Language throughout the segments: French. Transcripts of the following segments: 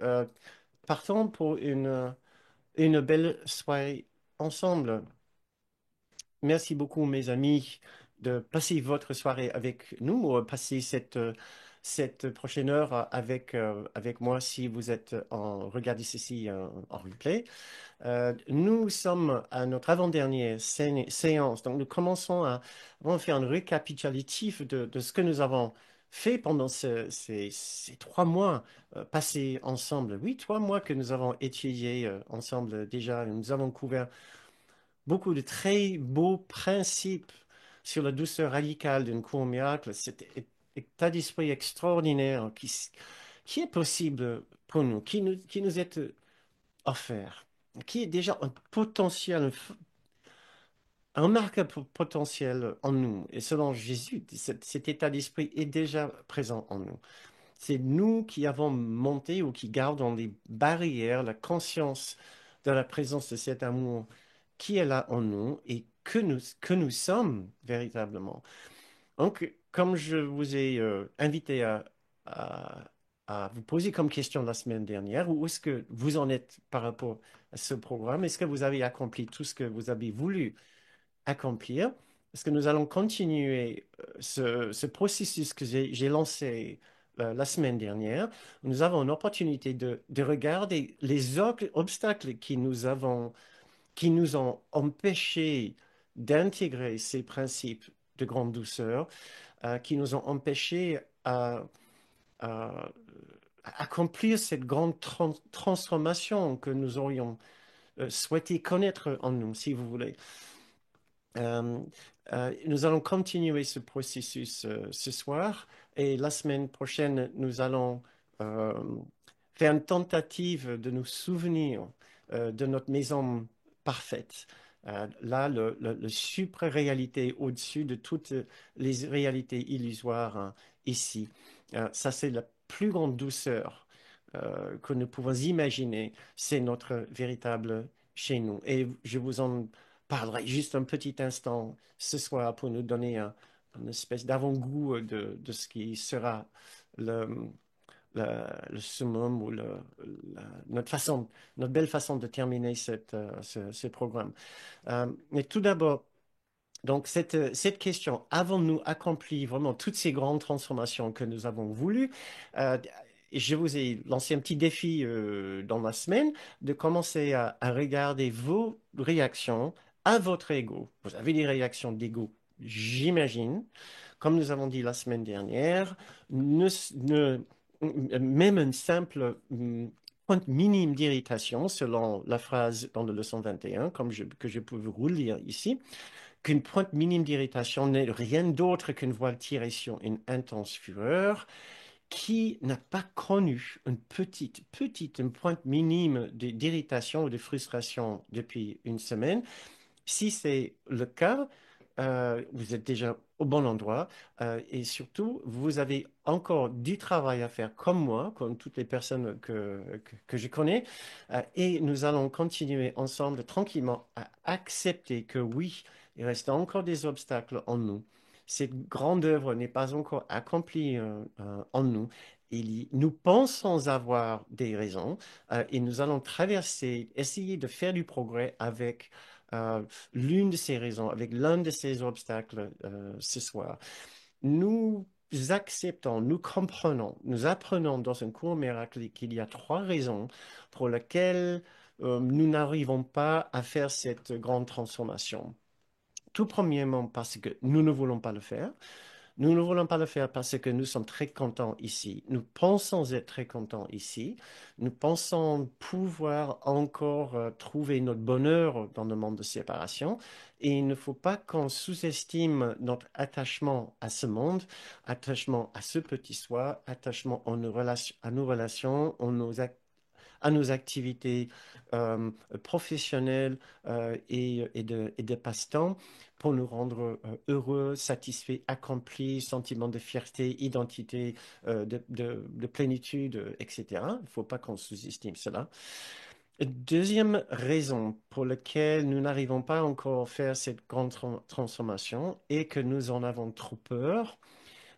Euh, Partons pour une belle soirée ensemble. Merci beaucoup, mes amis, de passer votre soirée avec nous, passer cette prochaine heure avec moi si vous êtes regardez ceci en replay. Nous sommes à notre avant-dernière séance, donc nous commençons à faire un récapitulatif de ce que nous avons fait pendant ces 3 mois passés ensemble. Oui, 3 mois que nous avons étudié ensemble déjà. Nous avons couvert beaucoup de très beaux principes sur la douceur radicale d'une cour miracle. Cet état d'esprit extraordinaire qui est possible pour nous, qui nous est offert, qui est déjà un potentiel, un remarquable potentiel en nous. Et selon Jésus, cet état d'esprit est déjà présent en nous. C'est nous qui avons monté ou qui gardons les barrières, la conscience de la présence de cet amour qui est là en nous et que nous sommes véritablement. Donc, comme je vous ai invité à, à vous poser comme question la semaine dernière, où est-ce que vous en êtes par rapport à ce programme? Est-ce que vous avez accompli tout ce que vous avez voulu accomplir? Est-ce que nous allons continuer ce processus que j'ai lancé la semaine dernière? Nous avons une opportunité de regarder les obstacles qui nous ont empêchés d'intégrer ces principes de grande douceur, qui nous ont empêchés à accomplir cette grande transformation que nous aurions souhaité connaître en nous, si vous voulez. Euh, nous allons continuer ce processus ce soir et la semaine prochaine, nous allons euh, faire une tentative de nous souvenir de notre maison parfaite. Là, le supra-réalité au-dessus de toutes les réalités illusoires hein, ici. Ça, c'est la plus grande douceur que nous pouvons imaginer. C'est notre véritable chez nous. Et je vous en parlerai juste un petit instant ce soir pour nous donner une espèce d'avant-goût de ce qui sera le, le summum ou notre belle façon de terminer ce programme. Mais tout d'abord, donc cette question, avons-nous accompli vraiment toutes ces grandes transformations que nous avons voulu? Euh, je vous ai lancé un petit défi dans la semaine de commencer à regarder vos réactions à votre ego. Vous avez des réactions d'ego, j'imagine. Comme nous avons dit la semaine dernière, ne, ne- même une simple pointe minime d'irritation, selon la phrase dans la leçon 21, que je peux vous lire ici, qu'une pointe minime d'irritation n'est rien d'autre qu'une voile tirée sur une intense fureur qui n'a pas connu une pointe minime d'irritation ou de frustration depuis une semaine. Si c'est le cas, vous êtes déjà au bon endroit et surtout, vous avez encore du travail à faire comme moi, comme toutes les personnes que je connais. Et nous allons continuer ensemble tranquillement à accepter que oui, il reste encore des obstacles en nous. Cette grande œuvre n'est pas encore accomplie en nous. Nous pensons avoir des raisons et nous allons traverser, essayer de faire du progrès avec euh, l'une de ces raisons, avec l'un de ces obstacles ce soir. Nous acceptons, nous comprenons, nous apprenons dans un cours miracle qu'il y a 3 raisons pour lesquelles nous n'arrivons pas à faire cette grande transformation. Tout premièrement parce que nous ne voulons pas le faire. Nous ne voulons pas le faire parce que nous sommes très contents ici. Nous pensons être très contents ici. Nous pensons pouvoir encore trouver notre bonheur dans le monde de séparation. Et il ne faut pas qu'on sous-estime notre attachement à ce monde, attachement à ce petit soi, attachement à nos relations, à nos activités professionnelles et de passe-temps pour nous rendre heureux, satisfaits, accomplis, sentiment de fierté, identité, de plénitude, etc. Il ne faut pas qu'on sous-estime cela. Deuxième raison pour laquelle nous n'arrivons pas encore à faire cette grande transformation est que nous en avons trop peur.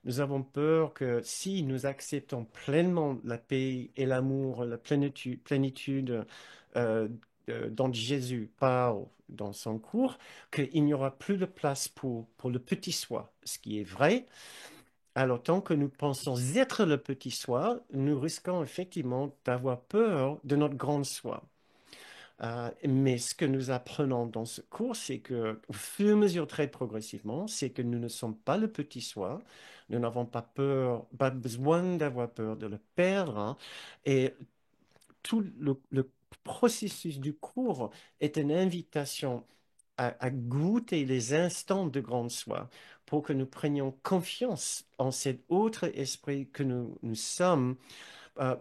Nous avons peur que si nous acceptons pleinement la paix et l'amour, la plénitude euh, dont Jésus parle dans son cours, qu'il n'y aura plus de place pour le petit soi, ce qui est vrai. Alors, tant que nous pensons être le petit soi, nous risquons effectivement d'avoir peur de notre grand soi. Mais ce que nous apprenons dans ce cours, c'est que, au fur et à mesure, très progressivement, c'est que nous ne sommes pas le petit soi. Nous n'avons pas peur, pas besoin d'avoir peur de le perdre, hein. Et tout le processus du cours est une invitation à goûter les instants de grande soi pour que nous prenions confiance en cet autre esprit que nous sommes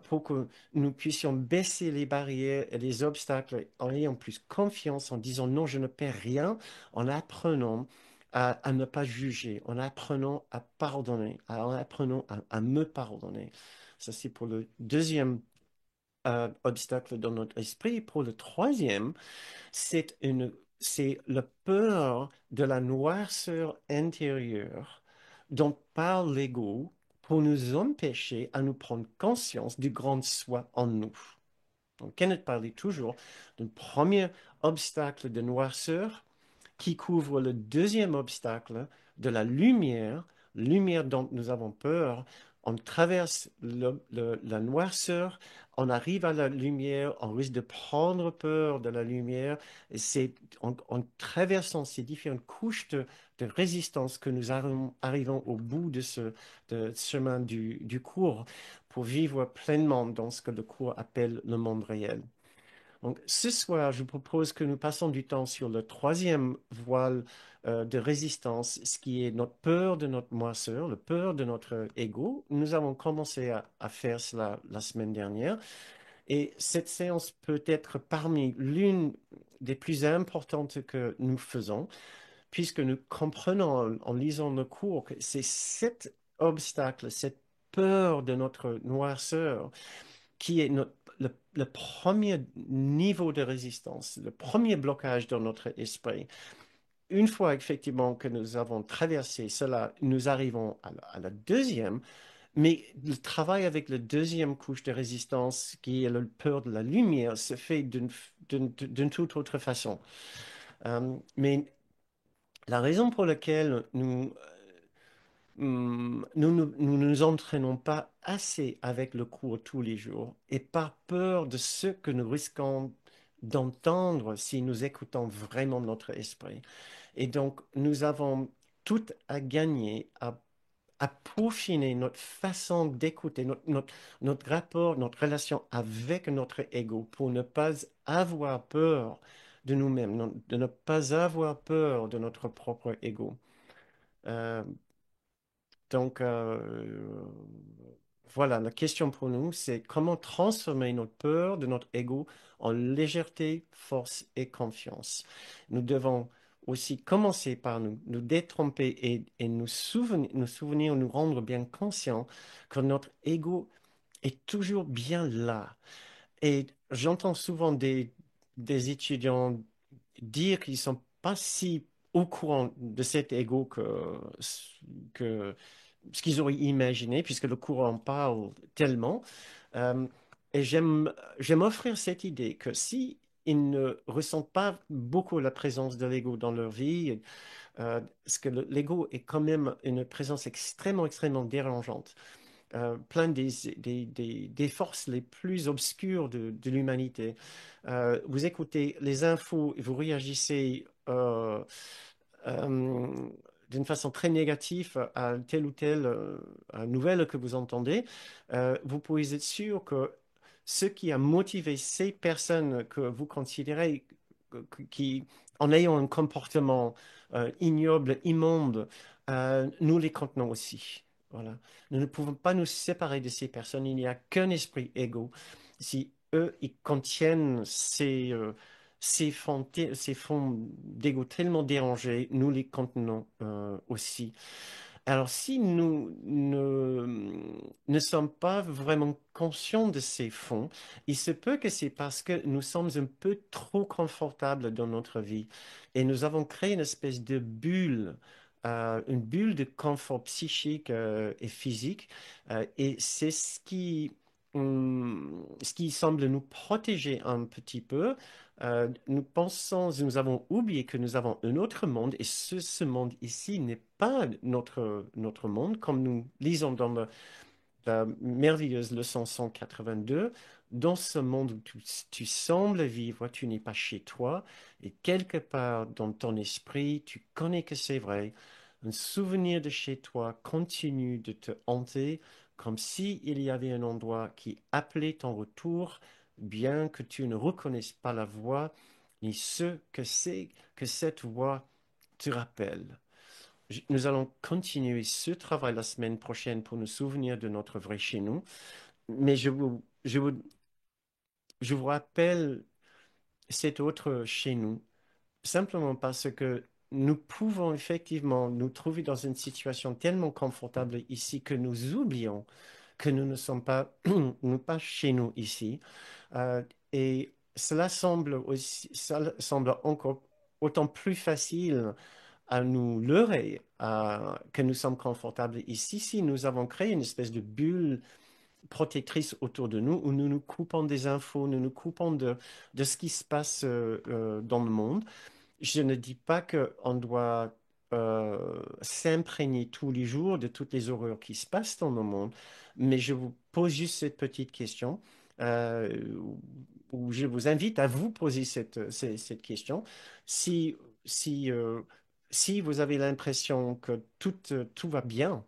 pour que nous puissions baisser les barrières et les obstacles en ayant plus confiance, en disant non, je ne perds rien, en apprenant à ne pas juger, en apprenant à pardonner, en apprenant à me pardonner. Ça, c'est pour le deuxième obstacle dans notre esprit. Pour le troisième, c'est la peur de la noirceur intérieure dont parle l'ego pour nous empêcher à nous prendre conscience du grand soi en nous. Donc, Kenneth parlait toujours d'un premier obstacle de noirceur qui couvre le deuxième obstacle de la lumière, lumière dont nous avons peur. On traverse la noirceur, on arrive à la lumière, on risque de prendre peur de la lumière. Et c'est en traversant ces différentes couches de résistance que nous arrivons au bout de ce chemin du cours pour vivre pleinement dans ce que le cours appelle le monde réel. Donc, ce soir, je vous propose que nous passons du temps sur le troisième voile de résistance, ce qui est notre peur de notre moisseur, la peur de notre ego. Nous avons commencé à faire cela la semaine dernière et cette séance peut être parmi l'une des plus importantes que nous faisons, puisque nous comprenons en lisant le cours que c'est cet obstacle, cette peur de notre noirceur qui est le premier niveau de résistance, le premier blocage dans notre esprit. Une fois effectivement que nous avons traversé cela, nous arrivons à la deuxième, mais le travail avec la deuxième couche de résistance, qui est la peur de la lumière, se fait d'une toute autre façon. Mais la raison pour laquelle nous nous entraînons pas assez avec le cours tous les jours et par peur de ce que nous risquons d'entendre si nous écoutons vraiment notre esprit. Et donc, nous avons tout à gagner à peaufiner notre façon d'écouter, notre rapport, notre relation avec notre ego pour ne pas avoir peur de nous-mêmes, de ne pas avoir peur de notre propre ego. Euh, donc, voilà, la question pour nous, c'est comment transformer notre peur de notre ego en légèreté, force et confiance. Nous devons aussi commencer par nous détromper et nous rendre bien conscients que notre ego est toujours bien là. Et j'entends souvent des étudiants dire qu'ils sont pas si au courant de cet ego que ce qu'ils auraient imaginé, puisque le cours en parle tellement. Euh, et j'aime offrir cette idée que si ils ne ressentent pas beaucoup la présence de l'ego dans leur vie, parce que l'ego est quand même une présence extrêmement dérangeante, plein des forces les plus obscures de l'humanité. Vous écoutez les infos, vous réagissez euh, d'une façon très négative à telle ou telle nouvelle que vous entendez. Vous pouvez être sûr que ce qui a motivé ces personnes que vous considérez qui, en ayant un comportement ignoble, immonde, nous les contenons aussi. Voilà. Nous ne pouvons pas nous séparer de ces personnes. Il n'y a qu'un esprit égaux. Si eux, ils contiennent ces fonds d'ego tellement dérangés, nous les contenons aussi. Alors, si nous ne sommes pas vraiment conscients de ces fonds, il se peut que c'est parce que nous sommes un peu trop confortables dans notre vie et nous avons créé une espèce de bulle une bulle de confort psychique et physique. Et c'est ce qui semble nous protéger un petit peu. Nous pensons, nous avons oublié que nous avons un autre monde et ce monde ici n'est pas notre monde, comme nous lisons dans la merveilleuse leçon 182. Dans ce monde où tu sembles vivre, tu n'es pas chez toi, et quelque part dans ton esprit, tu connais que c'est vrai. Un souvenir de chez toi continue de te hanter, comme s'il y avait un endroit qui appelait ton retour, bien que tu ne reconnaisses pas la voix, ni ce que c'est que cette voix te rappelle. Nous allons continuer ce travail la semaine prochaine pour nous souvenir de notre vrai chez nous. Mais je vous rappelle cet autre chez nous, simplement parce que nous pouvons effectivement nous trouver dans une situation tellement confortable ici que nous oublions que nous ne sommes pas, nous pas chez nous ici. Euh, et cela semble encore autant plus facile à nous leurrer que nous sommes confortables ici si nous avons créé une espèce de bulle protectrice autour de nous où nous nous coupons des infos, nous nous coupons de ce qui se passe dans le monde. Je ne dis pas qu'on doit s'imprégner tous les jours de toutes les horreurs qui se passent dans le monde, mais je vous pose juste cette petite question, euh, où je vous invite à vous poser cette question. Si, si, euh, si vous avez l'impression que tout va bien,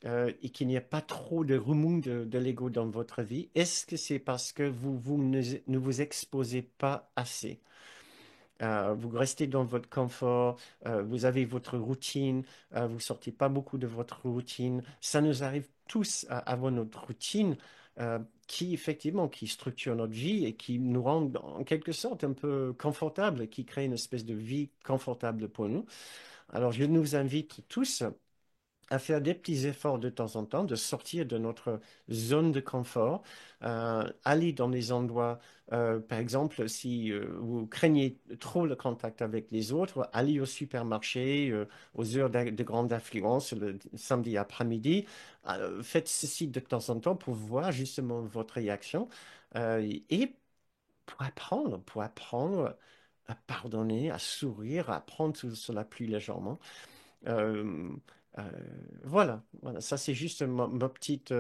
et qu'il n'y a pas trop de remous de l'ego dans votre vie, est-ce que c'est parce que vous ne vous exposez pas assez? Vous restez dans votre confort, vous avez votre routine, vous sortez pas beaucoup de votre routine. Ça nous arrive tous à avoir notre routine qui effectivement qui structure notre vie et qui nous rend en quelque sorte un peu confortable, qui crée une espèce de vie confortable pour nous. Alors je nous invite tous à faire des petits efforts de temps en temps, de sortir de notre zone de confort, aller dans des endroits, par exemple, si vous craignez trop le contact avec les autres, aller au supermarché aux heures de grande affluence le samedi après-midi. Faites ceci de temps en temps pour voir justement votre réaction et pour apprendre à pardonner, à sourire, à prendre tout cela plus légèrement. Euh, euh, voilà, ça c'est juste ma petite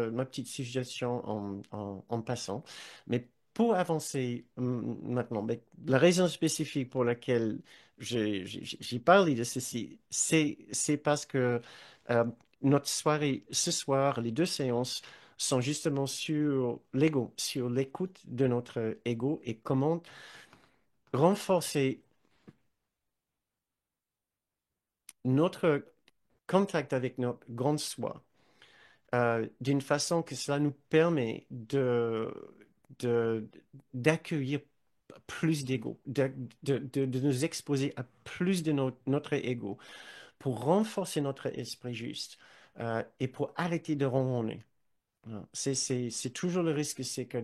suggestion en passant. Mais pour avancer maintenant, mais la raison spécifique pour laquelle j'ai parlé de ceci, c'est parce que euh, notre soirée ce soir, les deux séances sont justement sur l'ego, sur l'écoute de notre ego et comment renforcer notre contact avec notre grande soi d'une façon que cela nous permet de- d'accueillir plus d'ego, de nous exposer à plus de notre ego pour renforcer notre esprit juste et pour arrêter de ronronner. Voilà. C'est toujours le risque, c'est que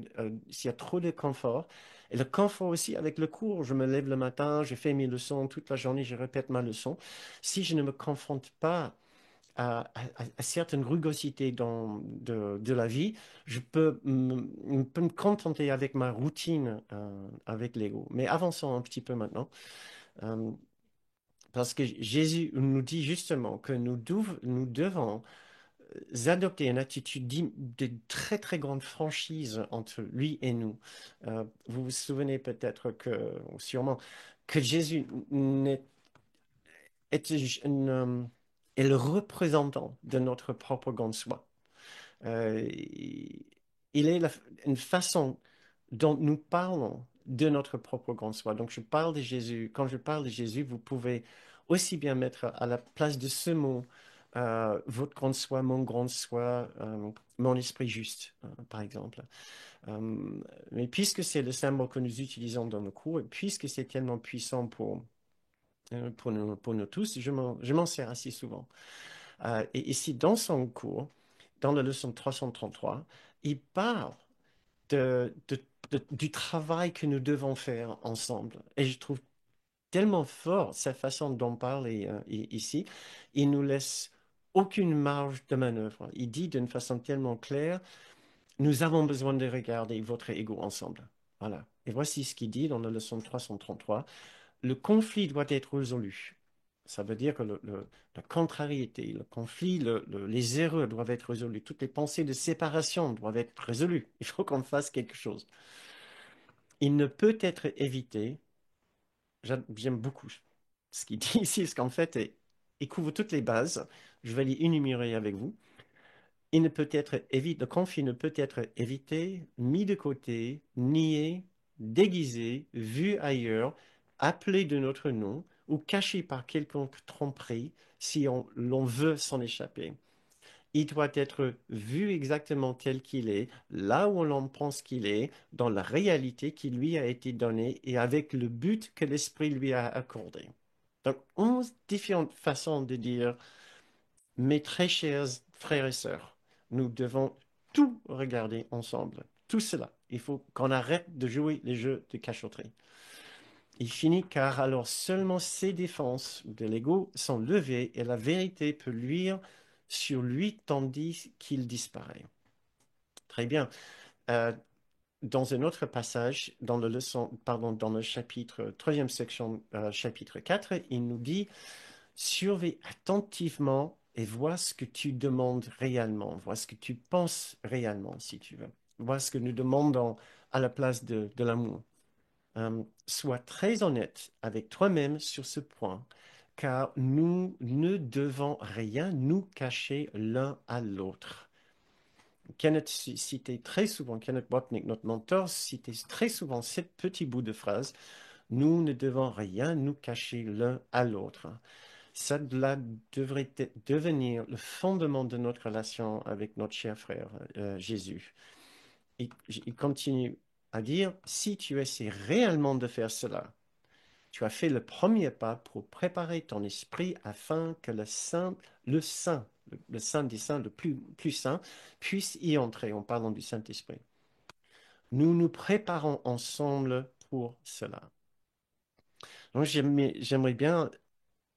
s'il y a trop de confort, et le confort aussi avec le cours, je me lève le matin, je fais mes leçons toute la journée, je répète ma leçon. Si je ne me confronte pas à certaines rugosités de la vie, je peux me contenter avec ma routine avec l'ego. Mais avançons un petit peu maintenant, euh, parce que Jésus nous dit justement que nous devons adopter une attitude de très très grande franchise entre lui et nous. Vous vous souvenez peut-être que, ou sûrement, que Jésus n'est est, est le représentant de notre propre grande soi. Il est une façon dont nous parlons de notre propre grand soi. Donc, je parle de Jésus. Quand je parle de Jésus, vous pouvez aussi bien mettre à la place de ce mot votre grand soi, mon grand soi, mon esprit juste, par exemple. Mais puisque c'est le symbole que nous utilisons dans nos cours, et puisque c'est tellement puissant pour nous tous, je m'en sers assez souvent. Et ici, dans son cours, dans la leçon 333, il parle de, de- du travail que nous devons faire ensemble. Et je trouve tellement fort, sa façon d'en parler ici. Il nous laisse aucune marge de manœuvre. Il dit d'une façon tellement claire, nous avons besoin de regarder votre ego ensemble. Voilà. Et voici ce qu'il dit dans la leçon 333. Le conflit doit être résolu. Ça veut dire que la contrariété, le conflit, les erreurs doivent être résolus. Toutes les pensées de séparation doivent être résolues. Il faut qu'on fasse quelque chose. Il ne peut être évité. J'aime beaucoup ce qu'il dit ici, parce qu'en fait, il couvre toutes les bases. Je vais les énumérer avec vous. Il ne peut être évité, le conflit ne peut être évité, mis de côté, nié, déguisé, vu ailleurs, appelé de notre nom ou caché par quelconque tromperie si l'on veut s'en échapper. Il doit être vu exactement tel qu'il est, là où l'on pense qu'il est, dans la réalité qui lui a été donnée et avec le but que l'Esprit lui a accordé. Donc, 11 différentes façons de dire mes très chers frères et sœurs, nous devons tout regarder ensemble. Tout cela. Il faut qu'on arrête de jouer les jeux de cachotterie. Il finit car alors seulement ses défenses de l'ego sont levées et la vérité peut luire sur lui tandis qu'il disparaît. Très bien. Euh, dans un autre passage, dans le leçon, pardon, dans le chapitre, troisième section, chapitre 4, il nous dit surveille attentivement et vois ce que tu demandes réellement, vois ce que tu penses réellement, si tu veux. Vois ce que nous demandons à la place de l'amour. Sois très honnête avec toi-même sur ce point, car nous ne devons rien nous cacher l'un à l'autre. Kenneth citait très souvent, Kenneth Wapnick, notre mentor, citait très souvent ce petit bout de phrase, nous ne devons rien nous cacher l'un à l'autre. Cela devrait devenir le fondement de notre relation avec notre cher frère Jésus. Il continue à dire, si tu essaies réellement de faire cela, tu as fait le premier pas pour préparer ton esprit afin que le Saint des Saints, le plus saint, puisse y entrer en parlant du Saint-Esprit. Nous nous préparons ensemble pour cela. Donc j'aimerais bien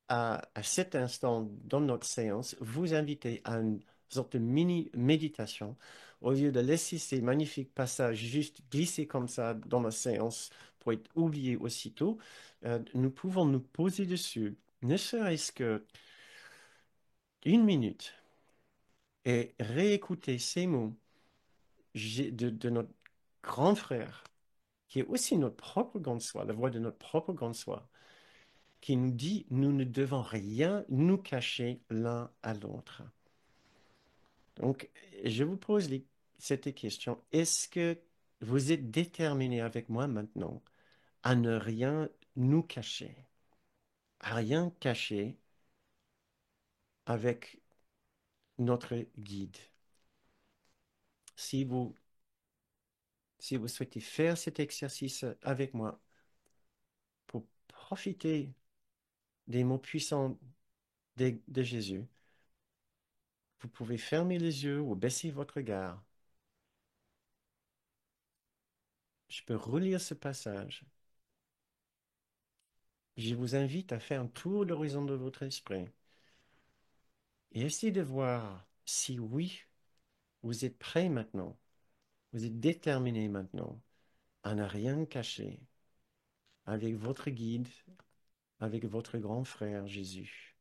à cet instant dans notre séance, vous inviter à une sorte de mini-méditation au lieu de laisser ces magnifiques passages juste glisser comme ça dans la séance pour être oubliés aussitôt. Nous pouvons nous poser dessus, ne serait-ce que une minute, et réécouter ces mots de notre grand frère, qui est aussi notre propre grande soi, la voix de notre propre grande soi, qui nous dit, nous ne devons rien nous cacher l'un à l'autre. Donc, je vous pose cette question. Est-ce que vous êtes déterminé avec moi maintenant à ne rien nous cacher, à rien cacher avec notre guide? Si vous, si vous souhaitez faire cet exercice avec moi pour profiter des mots puissants de Jésus, vous pouvez fermer les yeux ou baisser votre regard. Je peux relire ce passage. Je vous invite à faire un tour d'horizon de votre esprit et essayez de voir si oui, vous êtes prêt maintenant, vous êtes déterminé maintenant à ne rien cacher avec votre guide, avec votre grand frère Jésus.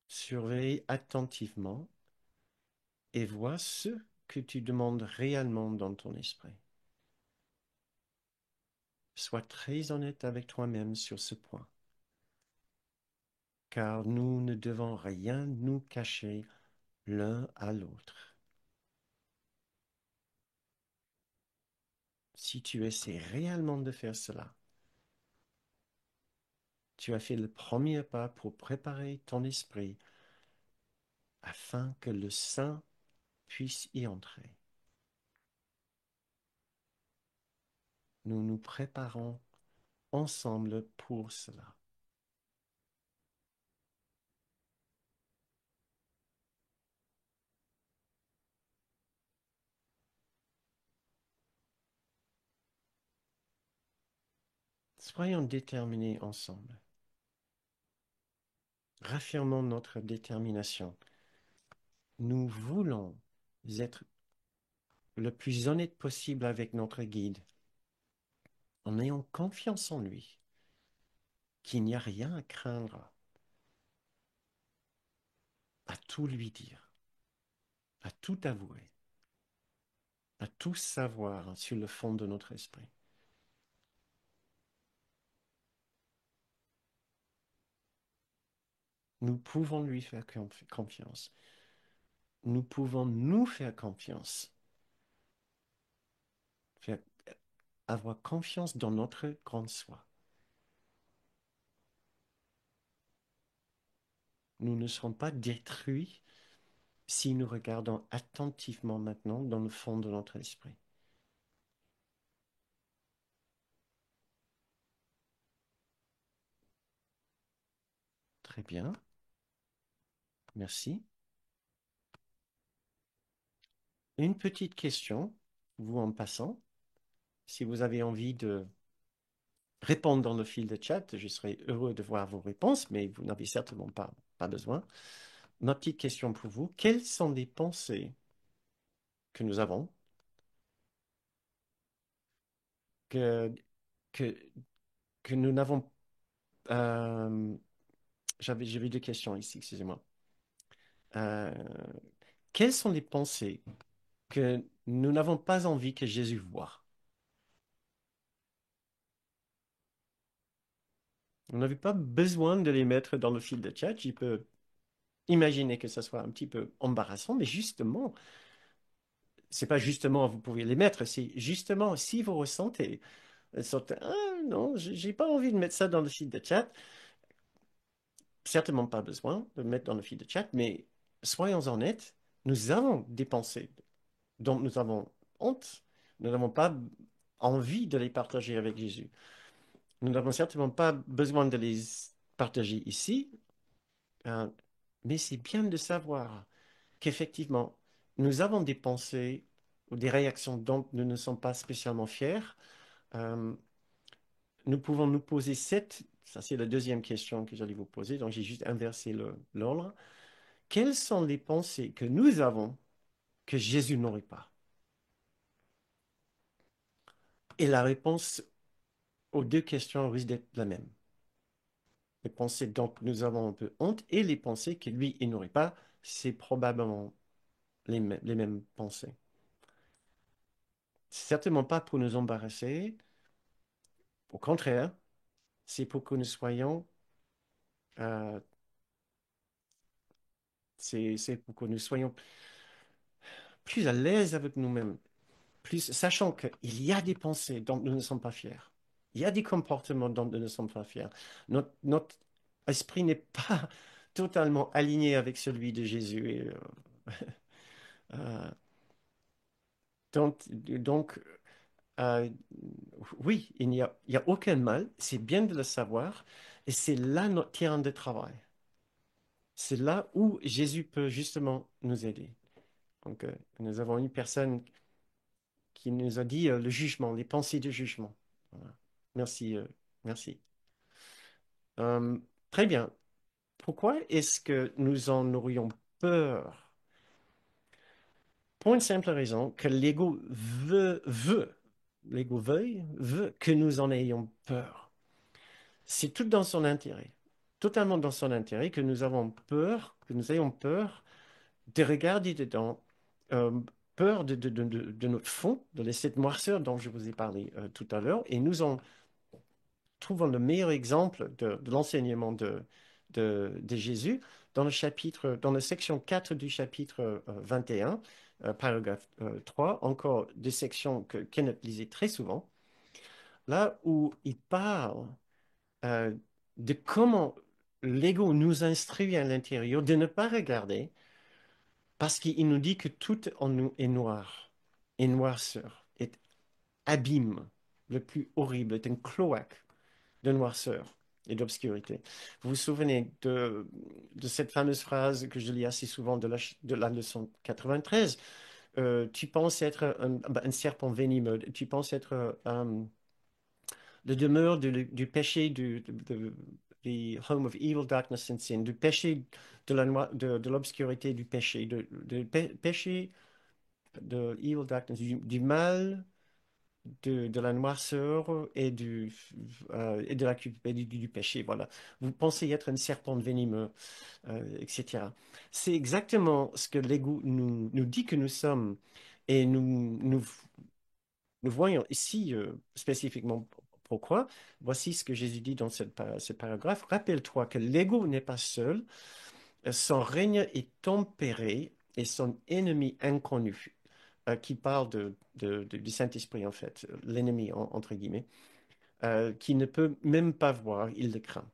Surveille attentivement et vois ce que tu demandes réellement dans ton esprit. Sois très honnête avec toi-même sur ce point, car nous ne devons rien nous cacher l'un à l'autre. Si tu essaies réellement de faire cela, tu as fait le premier pas pour préparer ton esprit afin que le Saint puisse y entrer. Nous nous préparons ensemble pour cela. Soyons déterminés ensemble. Raffirmons notre détermination. Nous voulons être le plus honnête possible avec notre guide, en ayant confiance en lui, qu'il n'y a rien à craindre, à tout lui dire, à tout avouer, à tout savoir sur le fond de notre esprit. Nous pouvons lui faire confiance. Nous pouvons nous faire confiance, faire, avoir confiance dans notre grande soi. Nous ne serons pas détruits si nous regardons attentivement maintenant dans le fond de notre esprit. Très bien, merci. Une petite question, vous en passant, si vous avez envie de répondre dans le fil de chat, je serai heureux de voir vos réponses, mais vous n'avez certainement pas besoin. Ma petite question pour vous, quelles sont les pensées que nous avons, que, que, que nous n'avons... j'avais deux questions ici, excusez-moi. Euh, quelles sont les pensées que nous n'avons pas envie que Jésus voie? On n'avait pas besoin de les mettre dans le fil de chat. Je peux imaginer que ce soit un petit peu embarrassant, mais justement, c'est pas justement vous pouvez les mettre, c'est justement si vous ressentez ah non, j'ai pas envie de mettre ça dans le fil de chat, certainement pas besoin de le mettre dans le fil de chat, mais soyons honnêtes, nous avons des pensées dont nous avons honte, nous n'avons pas envie de les partager avec Jésus. Nous n'avons certainement pas besoin de les partager ici, euh, mais c'est bien de savoir qu'effectivement, nous avons des pensées ou des réactions dont nous ne sommes pas spécialement fiers. Euh, nous pouvons nous poser ça c'est la deuxième question que j'allais vous poser, donc j'ai juste inversé l'ordre. Quelles sont les pensées que nous avons que Jésus n'aurait pas? Et la réponse aux deux questions risque d'être la même. Les pensées dont nous avons un peu honte et les pensées que lui, il n'aurait pas, c'est probablement les mêmes pensées. Certainement pas pour nous embarrasser, au contraire, c'est pour que nous soyons, euh, c'est pour que nous soyons plus à l'aise avec nous-mêmes, plus sachant qu'il y a des pensées dont nous ne sommes pas fiers. Il y a des comportements dont nous ne sommes pas fiers. Notre esprit n'est pas totalement aligné avec celui de Jésus. Euh, donc euh, oui, il y a aucun mal. C'est bien de le savoir. Et c'est là notre terrain de travail. C'est là où Jésus peut justement nous aider. Donc, nous avons une personne qui nous a dit le jugement, les pensées de jugement. Voilà. Merci, merci. Euh, très bien. Pourquoi est-ce que nous en aurions peur? Pour une simple raison, que l'ego veut que nous en ayons peur. C'est tout dans son intérêt, totalement dans son intérêt que nous avons peur, que nous ayons peur de regarder dedans, euh, peur de notre fond, de cette noirceur dont je vous ai parlé tout à l'heure, et nous en trouvons le meilleur exemple de l'enseignement de Jésus dans le chapitre, dans la section 4 du chapitre 21, paragraphe 3, encore des sections que Kenneth lisait très souvent, là où il parle euh, de comment l'ego nous instruit à l'intérieur de ne pas regarder parce qu'il nous dit que tout en nous est noir, est noirceur, est abîme, le plus horrible, est un cloaque de noirceur et d'obscurité. Vous vous souvenez de cette fameuse phrase que je lis assez souvent de la leçon 93. Tu penses être un serpent venimeux, tu penses être de demeure du péché, the home of evil, darkness and sin, du péché de l'obscurité du péché, péché de evil, darkness, du mal, de la noirceur et de la culpabilité du péché. Voilà. Vous pensez être une serpente venimeux, etc. C'est exactement ce que l'ego nous dit que nous sommes. Et nous voyons ici spécifiquement pourquoi. Voici ce que Jésus dit dans ce paragraphe. Rappelle-toi que l'ego n'est pas seul, son règne est tempéré et son ennemi inconnu, qui parle du Saint-Esprit en fait, l'ennemi entre guillemets, qui ne peut même pas voir, il le craint.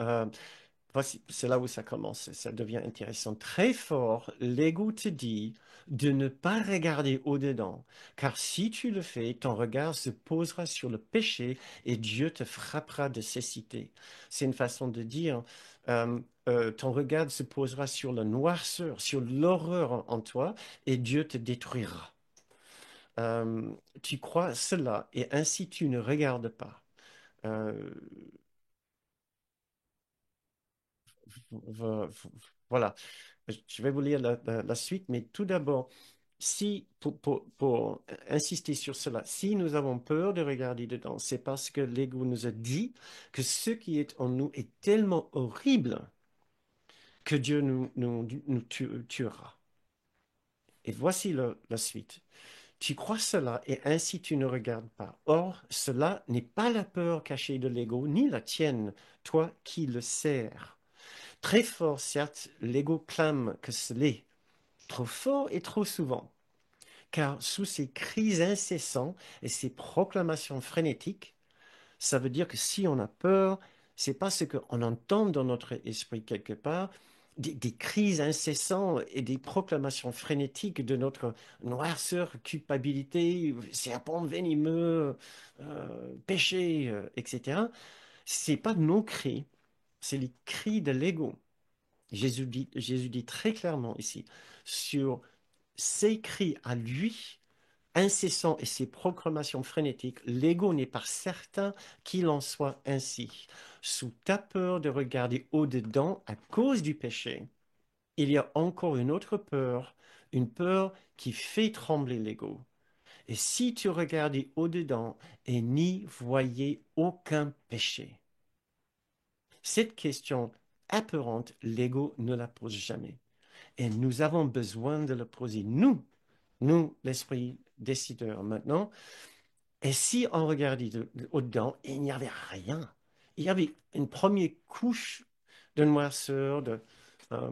Euh, Voici, c'est là où ça commence, ça devient intéressant. Très fort, l'ego te dit de ne pas regarder au-dedans, car si tu le fais, ton regard se posera sur le péché et Dieu te frappera de cécité. C'est une façon de dire, ton regard se posera sur la noirceur, sur l'horreur en toi, et Dieu te détruira. Euh, Tu crois cela, et ainsi tu ne regardes pas. Euh, vo- vo- voilà. Je vais vous lire la suite, mais tout d'abord, si, pour insister sur cela, si nous avons peur de regarder dedans, c'est parce que l'ego nous a dit que ce qui est en nous est tellement horrible que Dieu nous tuera. Et voici la suite. Tu crois cela et ainsi tu ne regardes pas. Or, cela n'est pas la peur cachée de l'ego, ni la tienne, toi qui le sers. Très fort, certes, l'ego clame que ce l'est, trop fort et trop souvent. Car sous ces cris incessants et ces proclamations frénétiques, ça veut dire que si on a peur, c'est parce qu'on entend dans notre esprit quelque part des cris incessants et des proclamations frénétiques de notre noirceur, culpabilité, serpent venimeux, péché, etc. C'est pas nos cris, c'est les cris de l'ego. Jésus dit très clairement ici, sur ses cris à lui, incessants et ses proclamations frénétiques, l'ego n'est pas certain qu'il en soit ainsi. Sous ta peur de regarder au-dedans à cause du péché, il y a encore une autre peur, une peur qui fait trembler l'ego. Et si tu regardais au-dedans et n'y voyais aucun péché, cette question apeurante, l'ego ne la pose jamais. Et nous avons besoin de la poser, nous, l'esprit décideur maintenant. Et si on regardait au-dedans, il n'y avait rien. Il y avait une première couche de noirceur, euh,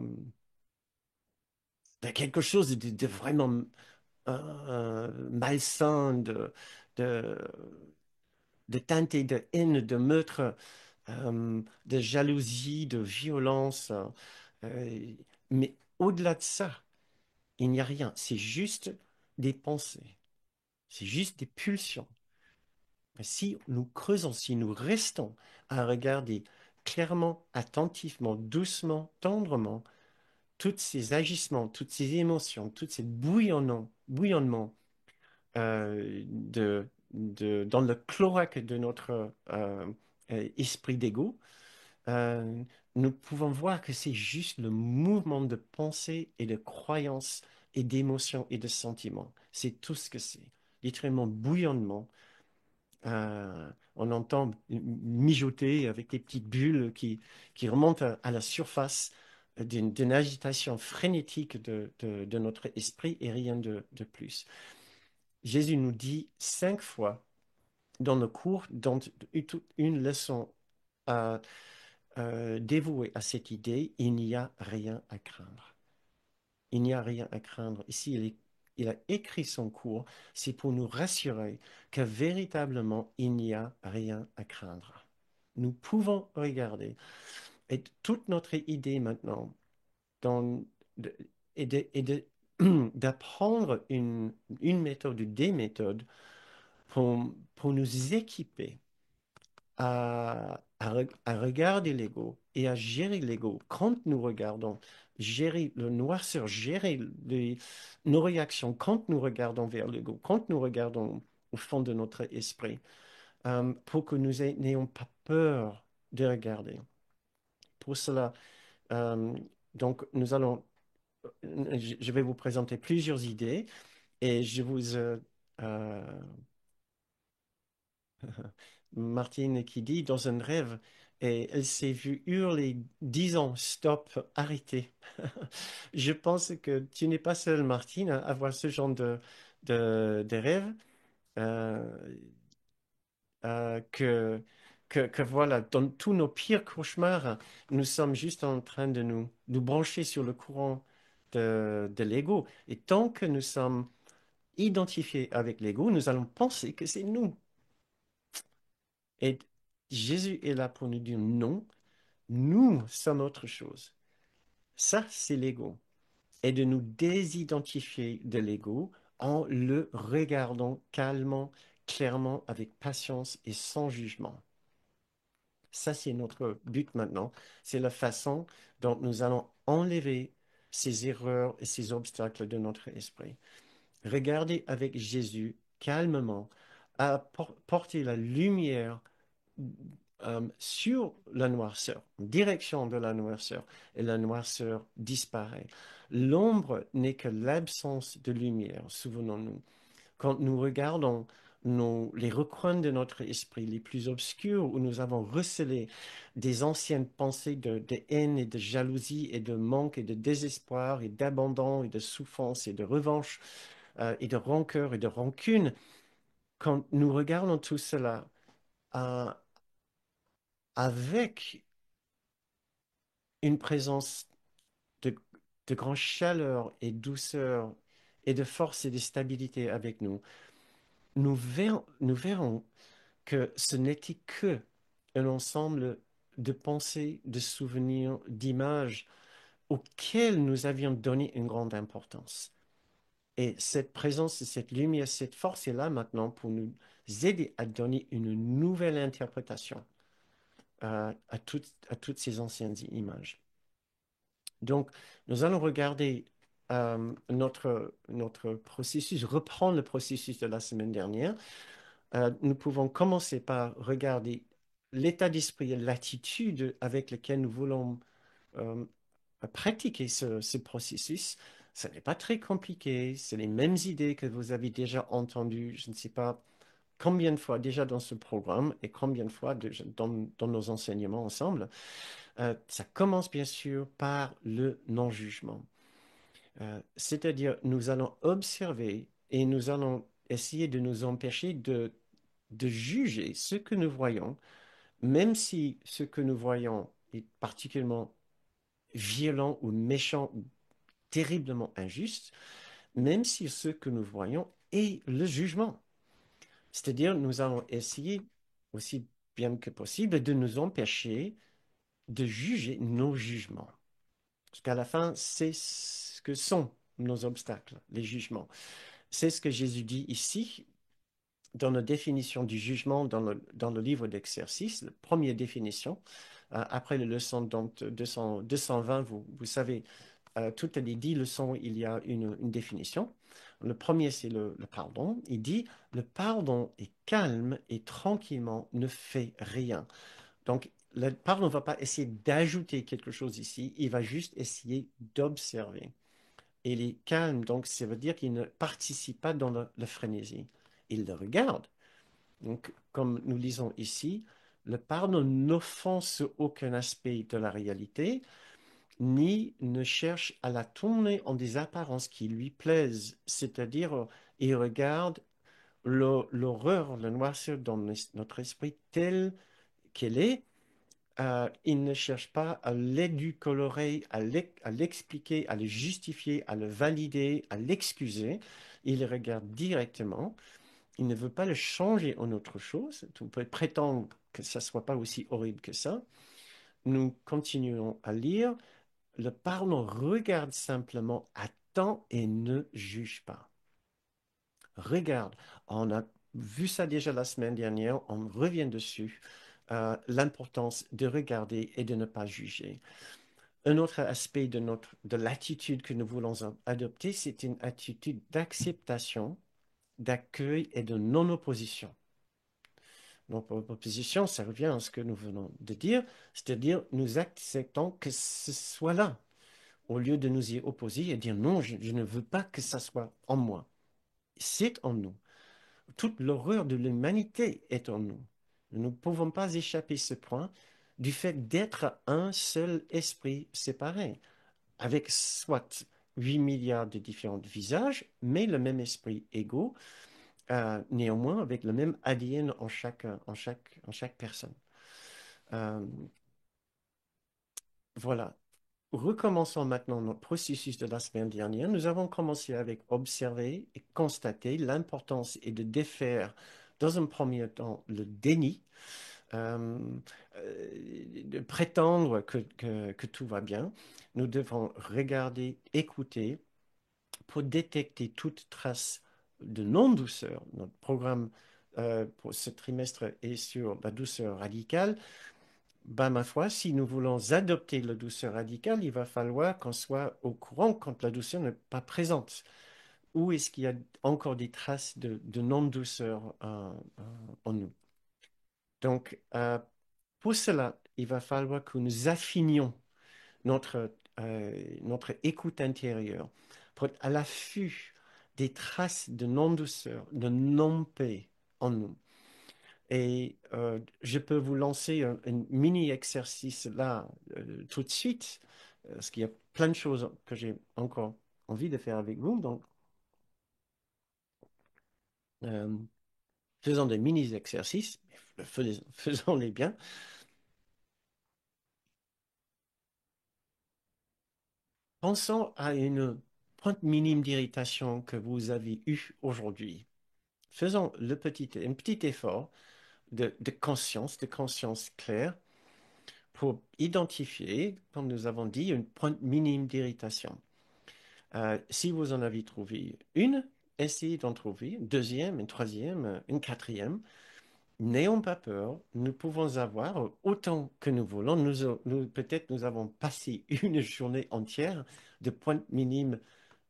de quelque chose de vraiment malsain, de, de teinté de haine, de meurtre, de jalousie, de violence. Euh, mais au-delà de ça, il n'y a rien. C'est juste des pensées. C'est juste des pulsions. Mais si nous creusons, si nous restons à regarder clairement, attentivement, doucement, tendrement, tous ces agissements, toutes ces émotions, tous ces bouillonnements dans le cloaque de notre esprit d'ego, euh, nous pouvons voir que c'est juste le mouvement de pensée et de croyances et d'émotions et de sentiments. C'est tout ce que c'est. Littéralement bouillonnement. On entend mijoter avec des petites bulles qui remontent à la surface d'une agitation frénétique de notre esprit et rien de plus. Jésus nous dit 5 fois dans le cours, dans une leçon dévouée à cette idée, il n'y a rien à craindre. Il n'y a rien à craindre. Ici, il a écrit son cours, c'est pour nous rassurer que véritablement, il n'y a rien à craindre. Nous pouvons regarder. Et toute notre idée maintenant dans, de- est d'apprendre une méthode ou des méthodes pour nous équiper à regarder l'ego et à gérer l'ego. Quand nous regardons, gérer le noirceur, gérer nos réactions, quand nous regardons vers l'ego, quand nous regardons au fond de notre esprit, pour que n'ayons pas peur de regarder. Pour cela, euh, donc, je vais vous présenter plusieurs idées et euh, Martine qui dit dans un rêve, et elle s'est vue hurler, disant stop, arrêtez. Je pense que tu n'es pas seule, Martine, à avoir ce genre de rêve. Euh, que voilà, dans tous nos pires cauchemars, nous sommes juste en train de nous brancher sur le courant de l'ego. Et tant que nous sommes identifiés avec l'ego, nous allons penser que c'est nous. Et Jésus est là pour nous dire non, nous sommes autre chose. Ça, c'est l'ego. Et de nous désidentifier de l'ego en le regardant calmement, clairement, avec patience et sans jugement. Ça, c'est notre but maintenant. C'est la façon dont nous allons enlever ces erreurs et ces obstacles de notre esprit. Regardez avec Jésus calmement, à porter la lumière sur la noirceur, en direction de la noirceur, et la noirceur disparaît. L'ombre n'est que l'absence de lumière, souvenons-nous. Quand nous regardons les recoins de notre esprit les plus obscurs, où nous avons recelé des anciennes pensées de haine et de jalousie et de manque et de désespoir et d'abandon et de souffrance et de revanche et de rancœur et de rancune, quand nous regardons tout cela euh, avec une présence de, de grande chaleur et douceur et de force et de stabilité avec nous, nous verrons que ce n'était que un ensemble de pensées, de souvenirs, d'images auxquelles nous avions donné une grande importance. Et cette présence, cette lumière, cette force est là maintenant pour nous aider à donner une nouvelle interprétation à toutes ces anciennes images. Donc, nous allons regarder notre processus, reprendre le processus de la semaine dernière. Nous pouvons commencer par regarder l'état d'esprit et l'attitude avec laquelle nous voulons euh, pratiquer ce processus. Ce n'est pas très compliqué, c'est les mêmes idées que vous avez déjà entendues, je ne sais pas combien de fois déjà dans ce programme et combien de fois dans nos enseignements ensemble. Ça commence bien sûr par le non-jugement. C'est-à-dire, nous allons observer et nous allons essayer de nous empêcher de juger ce que nous voyons, même si ce que nous voyons est particulièrement violent ou méchant ou terriblement injuste, même si ce que nous voyons est le jugement. C'est-à-dire, nous allons essayer aussi bien que possible de nous empêcher de juger nos jugements. Parce qu'à la fin, c'est ce que sont nos obstacles, les jugements. C'est ce que Jésus dit ici dans la définition du jugement dans le livre d'exercice, la première définition. Après les leçons 220, vous savez, toutes les 10 leçons, il y a une définition. Le premier, c'est le pardon. Il dit, le pardon est calme et tranquillement ne fait rien. Donc, le pardon ne va pas essayer d'ajouter quelque chose ici, il va juste essayer d'observer. Et il est calme, donc ça veut dire qu'il ne participe pas dans la frénésie. Il le regarde. Donc, comme nous lisons ici, le pardon n'offense aucun aspect de la réalité, ni ne cherche à la tourner en des apparences qui lui plaisent, c'est-à-dire il regarde l'horreur, la noirceur dans notre esprit telle qu'elle est. Il ne cherche pas à l'édulcorer, à l'expliquer, à le justifier, à le valider, à l'excuser. Il le regarde directement. Il ne veut pas le changer en autre chose. On peut prétendre que ça ne soit pas aussi horrible que ça. Nous continuons à lire. Le pardon regarde simplement, attend et ne juge pas. Regarde, on a vu ça déjà la semaine dernière, on revient dessus, l'importance de regarder et de ne pas juger. Un autre aspect de l'attitude que nous voulons adopter, c'est une attitude d'acceptation, d'accueil et de non-opposition. Donc, proposition, ça revient à ce que nous venons de dire, c'est-à-dire nous acceptons que ce soit là, au lieu de nous y opposer et dire non, je ne veux pas que ça soit en moi. C'est en nous. Toute l'horreur de l'humanité est en nous. Nous ne pouvons pas échapper ce point du fait d'être un seul esprit séparé, avec soit 8 milliards de différents visages, mais le même esprit égaux, néanmoins avec le même ADN en chaque personne. Euh, voilà. Recommençons maintenant notre processus de la semaine dernière. Nous avons commencé avec observer et constater l'importance et de défaire, dans un premier temps, le déni, euh, de prétendre que tout va bien. Nous devons regarder, écouter pour détecter toute trace de non-douceur. Notre programme pour ce trimestre est sur la douceur radicale. Ben, ma foi, si nous voulons adopter la douceur radicale, il va falloir qu'on soit au courant quand la douceur n'est pas présente. Où est-ce qu'il y a encore des traces de non-douceur en nous? Donc, pour cela, il va falloir que nous affinions notre écoute intérieure pour être à l'affût des traces de non-douceur, de non-paix en nous. Et je peux vous lancer un mini-exercice là tout de suite, parce qu'il y a plein de choses que j'ai encore envie de faire avec vous. Donc, euh, faisons des mini-exercices, faisons-les bien. Pensons à une pointe minime d'irritation que vous avez eue aujourd'hui. Faisons un petit effort de conscience claire pour identifier, comme nous avons dit, une pointe minime d'irritation. Si vous en avez trouvé une, essayez d'en trouver une deuxième, une troisième, une quatrième. N'ayons pas peur, nous pouvons avoir autant que nous voulons. Peut-être nous avons passé une journée entière de pointes minimes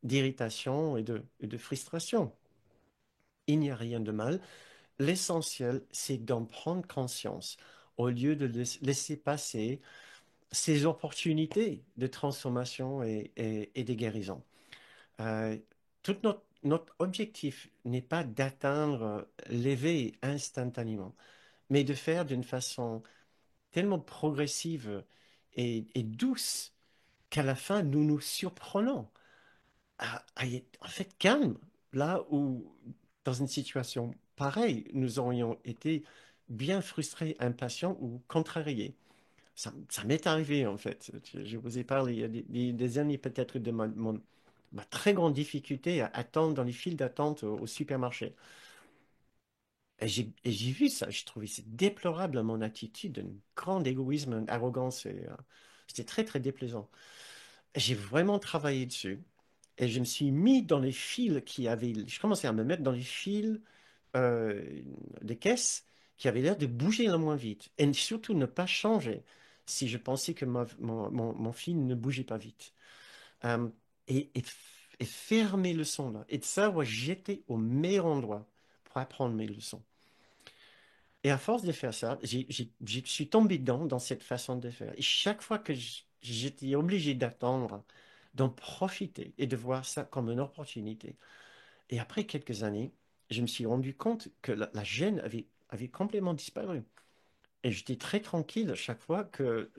d'irritation et de frustration. Il n'y a rien de mal. L'essentiel, c'est d'en prendre conscience au lieu de laisser passer ces opportunités de transformation et de guérison. Euh, tout notre objectif n'est pas d'atteindre l'éveil instantanément, mais de faire d'une façon tellement progressive et douce qu'à la fin, nous nous surprenons à être en fait calme, là où, dans une situation pareille, nous aurions été bien frustrés, impatients ou contrariés. Ça m'est arrivé, en fait. Je vous ai parlé il y a des années peut-être de ma très grande difficulté à attendre dans les files d'attente au supermarché. Et j'ai vu ça, j'ai trouvé c'est déplorable mon attitude, un grand égoïsme, une arrogance, et c'était très très déplaisant. J'ai vraiment travaillé dessus et je me suis mis dans les files je commençais à me mettre dans les files euh, des caisses qui avaient l'air de bouger le moins vite et surtout ne pas changer si je pensais que mon fil ne bougeait pas vite. Euh, et faire mes leçons là, et de savoir j'étais au meilleur endroit pour apprendre mes leçons. Et à force de faire ça, je suis tombé dans cette façon de faire. Et chaque fois que j'étais obligé d'attendre, d'en profiter et de voir ça comme une opportunité. Et après quelques années, je me suis rendu compte que la gêne avait complètement disparu. Et j'étais très tranquille chaque fois que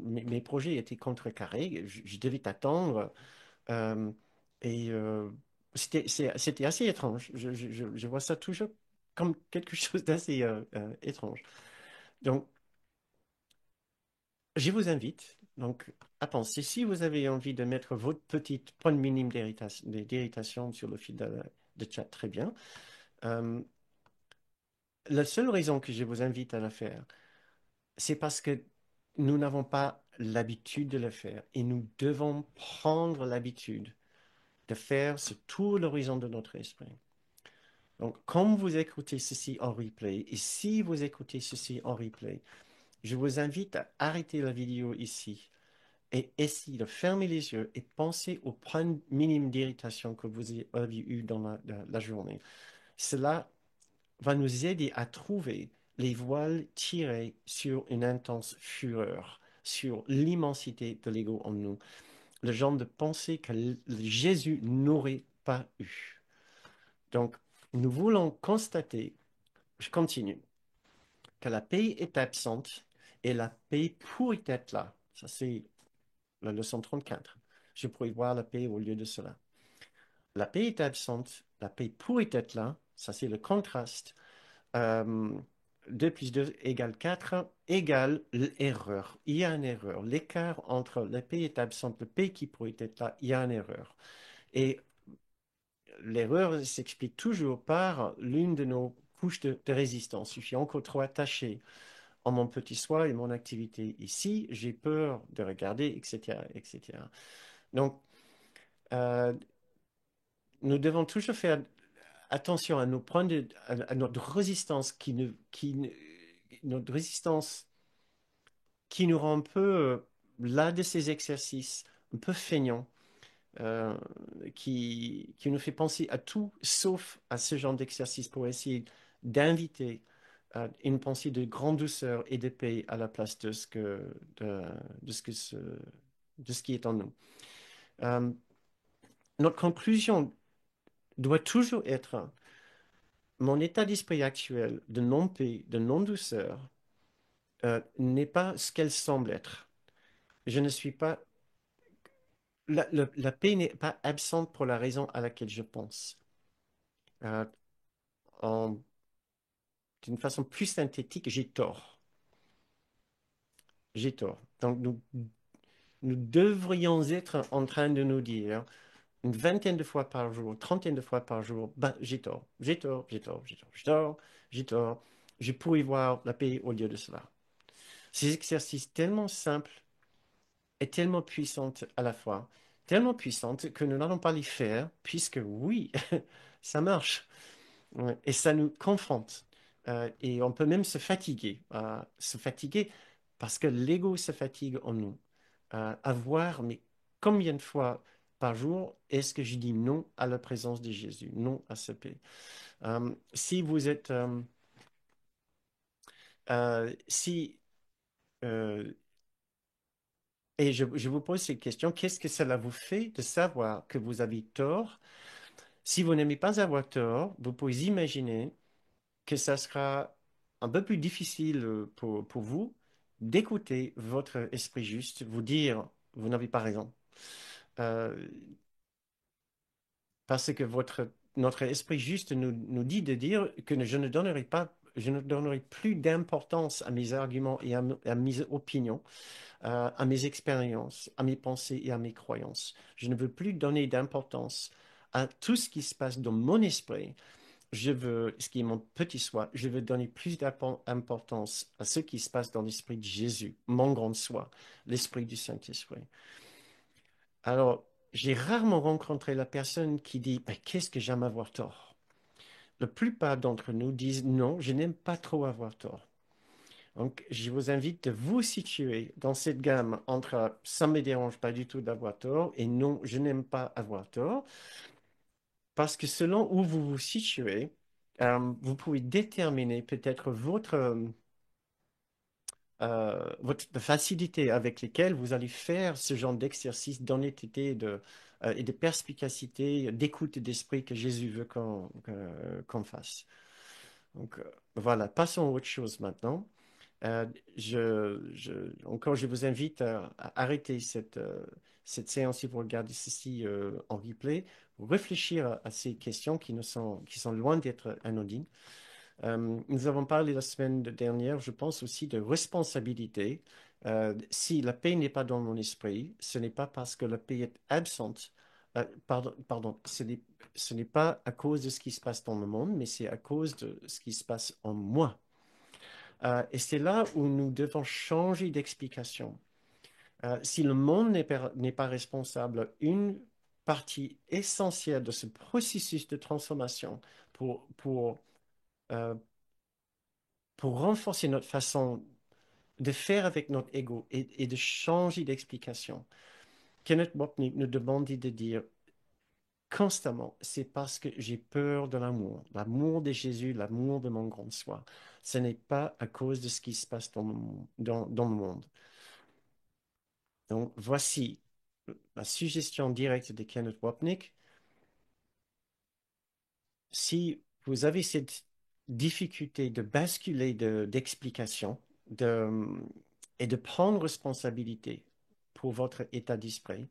mes projets étaient contrecarrés. Je devais attendre. euh, et c'était assez étrange. Je vois ça toujours comme quelque chose d'assez étrange. Donc, je vous invite donc à penser, si vous avez envie de mettre votre petite point minime d'irritation sur le fil de chat, très bien. Euh, la seule raison que je vous invite à la faire, c'est parce que nous n'avons pas l'habitude de le faire et nous devons prendre l'habitude de faire ce tour l'horizon de notre esprit. Donc, comme vous écoutez ceci en replay, et si vous écoutez ceci en replay, je vous invite à arrêter la vidéo ici et essayez de fermer les yeux et penser au point minime d'irritation que vous avez eu dans la journée. Cela va nous aider à trouver les voiles tirés sur une intense fureur, sur l'immensité de l'ego en nous, le genre de pensée que Jésus n'aurait pas eu. Donc, nous voulons constater, je continue, que la paix est absente et la paix pourrait être là. Ça, c'est la leçon 34. Je pourrais voir la paix au lieu de cela. La paix est absente, la paix pourrait être là. Ça, c'est le contraste. Euh, 2 plus 2 égale 4 égale l'erreur. Il y a une erreur. L'écart entre la paix est absente, la paix qui pourrait être là, il y a une erreur. Et l'erreur s'explique toujours par l'une de nos couches de résistance. Je suis encore trop attaché en mon petit soi et mon activité ici. J'ai peur de regarder, etc., etc. Donc, euh, nous devons toujours faire attention à nos points à notre résistance notre résistance qui nous rend un peu là de ces exercices, un peu feignants, euh, qui nous fait penser à tout sauf à ce genre d'exercice pour essayer d'inviter une pensée de grande douceur et de paix à la place de, de ce que ce, de ce qui est en nous. Euh, notre conclusion doit toujours être mon état d'esprit actuel de non-paix, de non-douceur, n'est pas ce qu'elle semble être. Je ne suis pas. La paix n'est pas absente pour la raison à laquelle je pense. Euh, en- D'une façon plus synthétique, j'ai tort. J'ai tort. Donc, nous devrions être en train de nous dire une vingtaine de fois par jour, trentaine de fois par jour, ben, j'ai tort, j'ai tort, j'ai tort, j'ai tort, j'ai tort, j'ai tort. Je pourrais voir la paix au lieu de cela. Ces exercices tellement simples et tellement puissantes à la fois, tellement puissantes que nous n'allons pas les faire, puisque oui, ça marche. Ouais, et ça nous confronte. Et on peut même se fatiguer parce que l'ego se fatigue en nous. À voir, mais combien de fois par jour est-ce que je dis non à la présence de Jésus, non à ce paix? Si vous êtes, si, euh, et je vous pose cette question, qu'est-ce que cela vous fait de savoir que vous avez tort? Si vous n'aimez pas avoir tort, vous pouvez imaginer que ça sera un peu plus difficile pour vous d'écouter votre esprit juste, vous dire, vous n'avez pas raison. Euh, Parce que notre esprit juste nous dit de dire que je ne donnerai plus d'importance à mes arguments et à mes opinions, à mes expériences, à mes pensées et à mes croyances. Je ne veux plus donner d'importance à tout ce qui se passe dans mon esprit. Je veux, ce qui est mon petit soi, je veux donner plus d'importance à ce qui se passe dans l'esprit de Jésus, mon grand soi, l'esprit du Saint-Esprit. Alors, j'ai rarement rencontré la personne qui dit, mais qu'est-ce que j'aime avoir tort? La plupart d'entre nous disent, non, je n'aime pas trop avoir tort. Donc, je vous invite de vous situer dans cette gamme entre ça ne me dérange pas du tout d'avoir tort et non, je n'aime pas avoir tort, parce que selon où vous vous situez, vous pouvez déterminer peut-être votre facilité avec lesquelles vous allez faire ce genre d'exercice d'honnêteté et de perspicacité, d'écoute d'esprit que Jésus veut qu'on fasse. Donc, voilà, passons à autre chose maintenant. Euh, Encore, je vous invite à arrêter cette séance si vous regardez ceci en replay, pour réfléchir à ces questions qui sont loin d'être anodines. Nous avons parlé la semaine dernière, je pense aussi de responsabilité. Si la paix n'est pas dans mon esprit, ce n'est pas parce que la paix est absente. Pardon, ce n'est pas à cause de ce qui se passe dans le monde, mais c'est à cause de ce qui se passe en moi. Et c'est là où nous devons changer d'explication. Si le monde n'est pas responsable, une partie essentielle de ce processus de transformation euh, pour renforcer notre façon de faire avec notre ego et de changer d'explication. Kenneth Wapnick nous demande de dire constamment, c'est parce que j'ai peur de l'amour de Jésus, l'amour de mon grand soi. Ce n'est pas à cause de ce qui se passe dans le monde. Donc, voici la suggestion directe de Kenneth Wapnick. Si vous avez cette difficulté de basculer d'explication et de prendre responsabilité pour votre état d'esprit,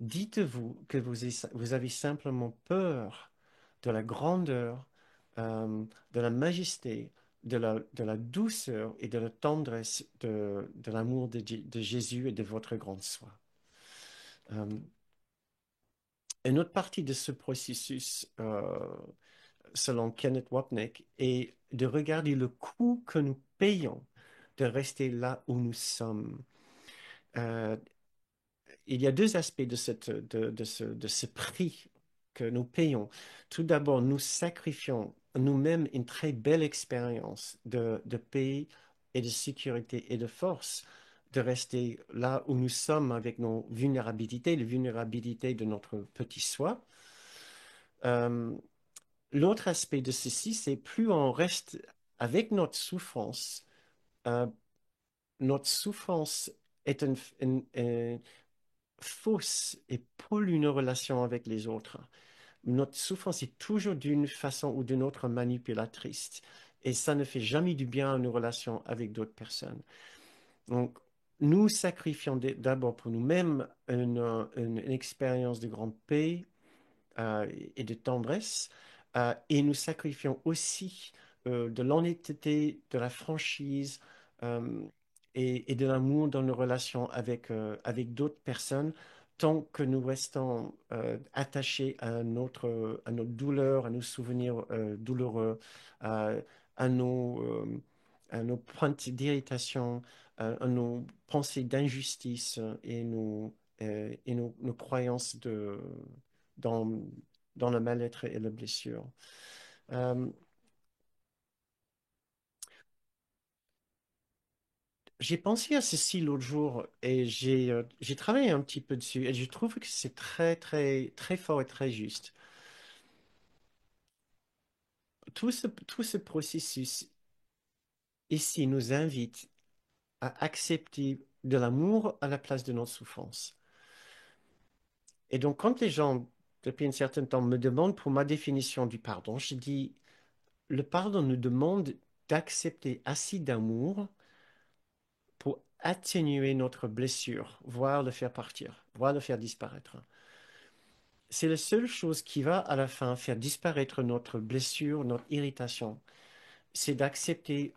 dites-vous que vous avez simplement peur de la grandeur, de la majesté, de la douceur et de la tendresse de l'amour de Jésus et de votre grand soi. Euh, une autre partie de ce processus, selon Kenneth Wapnick, est de regarder le coût que nous payons de rester là où nous sommes. Euh, il y a deux aspects de ce prix que nous payons. Tout d'abord, nous sacrifions nous-mêmes une très belle expérience de paix et de sécurité et de force de rester là où nous sommes avec nos vulnérabilités, les vulnérabilités de notre petit soi. Euh, L'autre aspect de ceci, c'est plus on reste avec euh, notre souffrance est fausse et pollue nos relations avec les autres. Notre souffrance est toujours d'une façon ou d'une autre manipulatrice et ça ne fait jamais du bien à nos relations avec d'autres personnes. Donc, nous sacrifions d'abord pour nous-mêmes une expérience de grande paix, et de tendresse, et nous sacrifions aussi de l'honnêteté, de la franchise, euh, et de l'amour dans nos relations avec d'autres personnes, tant que nous restons attachés à notre douleur, à nos souvenirs douloureux, à, à nos, euh, à nos pointes d'irritation, à nos pensées d'injustice et nos croyances dans, dans le mal-être et la blessure. Euh, j'ai pensé à ceci l'autre jour et j'ai travaillé un petit peu dessus et je trouve que c'est très, très, très fort et très juste. Tout ce processus ici nous invite à accepter de l'amour à la place de notre souffrance. Et donc, quand les gens, depuis un certain temps, me demandent pour ma définition du pardon, je dis, le pardon nous demande d'accepter assez d'amour pour atténuer notre blessure, voire le faire partir, voire le faire disparaître. C'est la seule chose qui va à la fin faire disparaître notre blessure, notre irritation. C'est d'accepter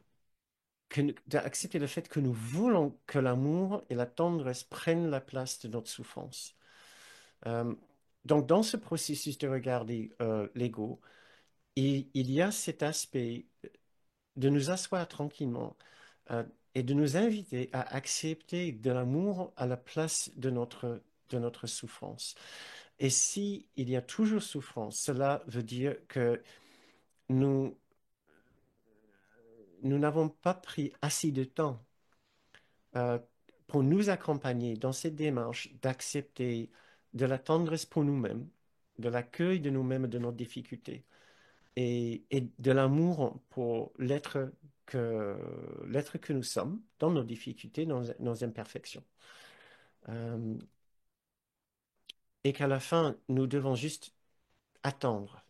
le fait que nous voulons que l'amour et la tendresse prennent la place de notre souffrance. Euh, donc, dans ce processus de regarder l'ego, il y a cet aspect de nous asseoir tranquillement, euh, et de nous inviter à accepter de l'amour à la place de notre souffrance. Et si il y a toujours souffrance, cela veut dire que nous, nous n'avons pas pris assez de temps euh, pour nous accompagner dans cette démarche d'accepter de la tendresse pour nous-mêmes, de l'accueil de nous-mêmes et de nos difficultés, et de l'amour pour l'être que nous sommes, dans nos difficultés, dans nos imperfections. Euh, et qu'à la fin, nous devons juste attendre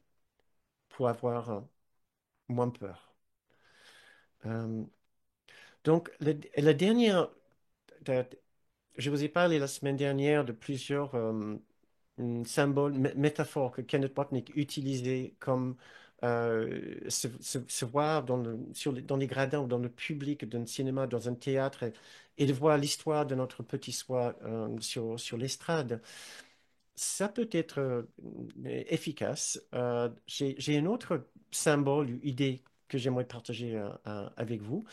pour avoir moins peur. Euh, donc, la dernière, de- je vous ai parlé la semaine dernière de plusieurs symboles, métaphores que Kenneth Wapnick utilisait comme se voir dans les gradins ou dans le public d'un cinéma, dans un théâtre, et de voir l'histoire de notre petit soi sur l'estrade. Ça peut être efficace. J'ai un autre symbole, une idée que j'aimerais partager avec vous,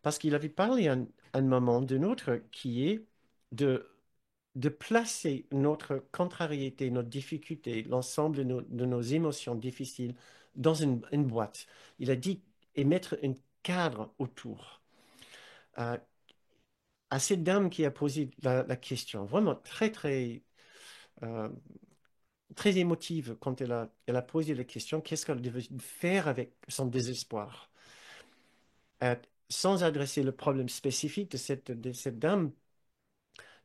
parce qu'il avait parlé à un moment d'un autre qui est de placer notre contrariété, notre difficulté, l'ensemble de nos émotions difficiles dans une boîte. Il a dit et mettre un cadre autour. Euh, à cette dame qui a posé la question, vraiment très, très euh, très émotive quand elle a posé la question, qu'est-ce qu'elle devait faire avec son désespoir. Euh, Sans adresser le problème spécifique de cette dame,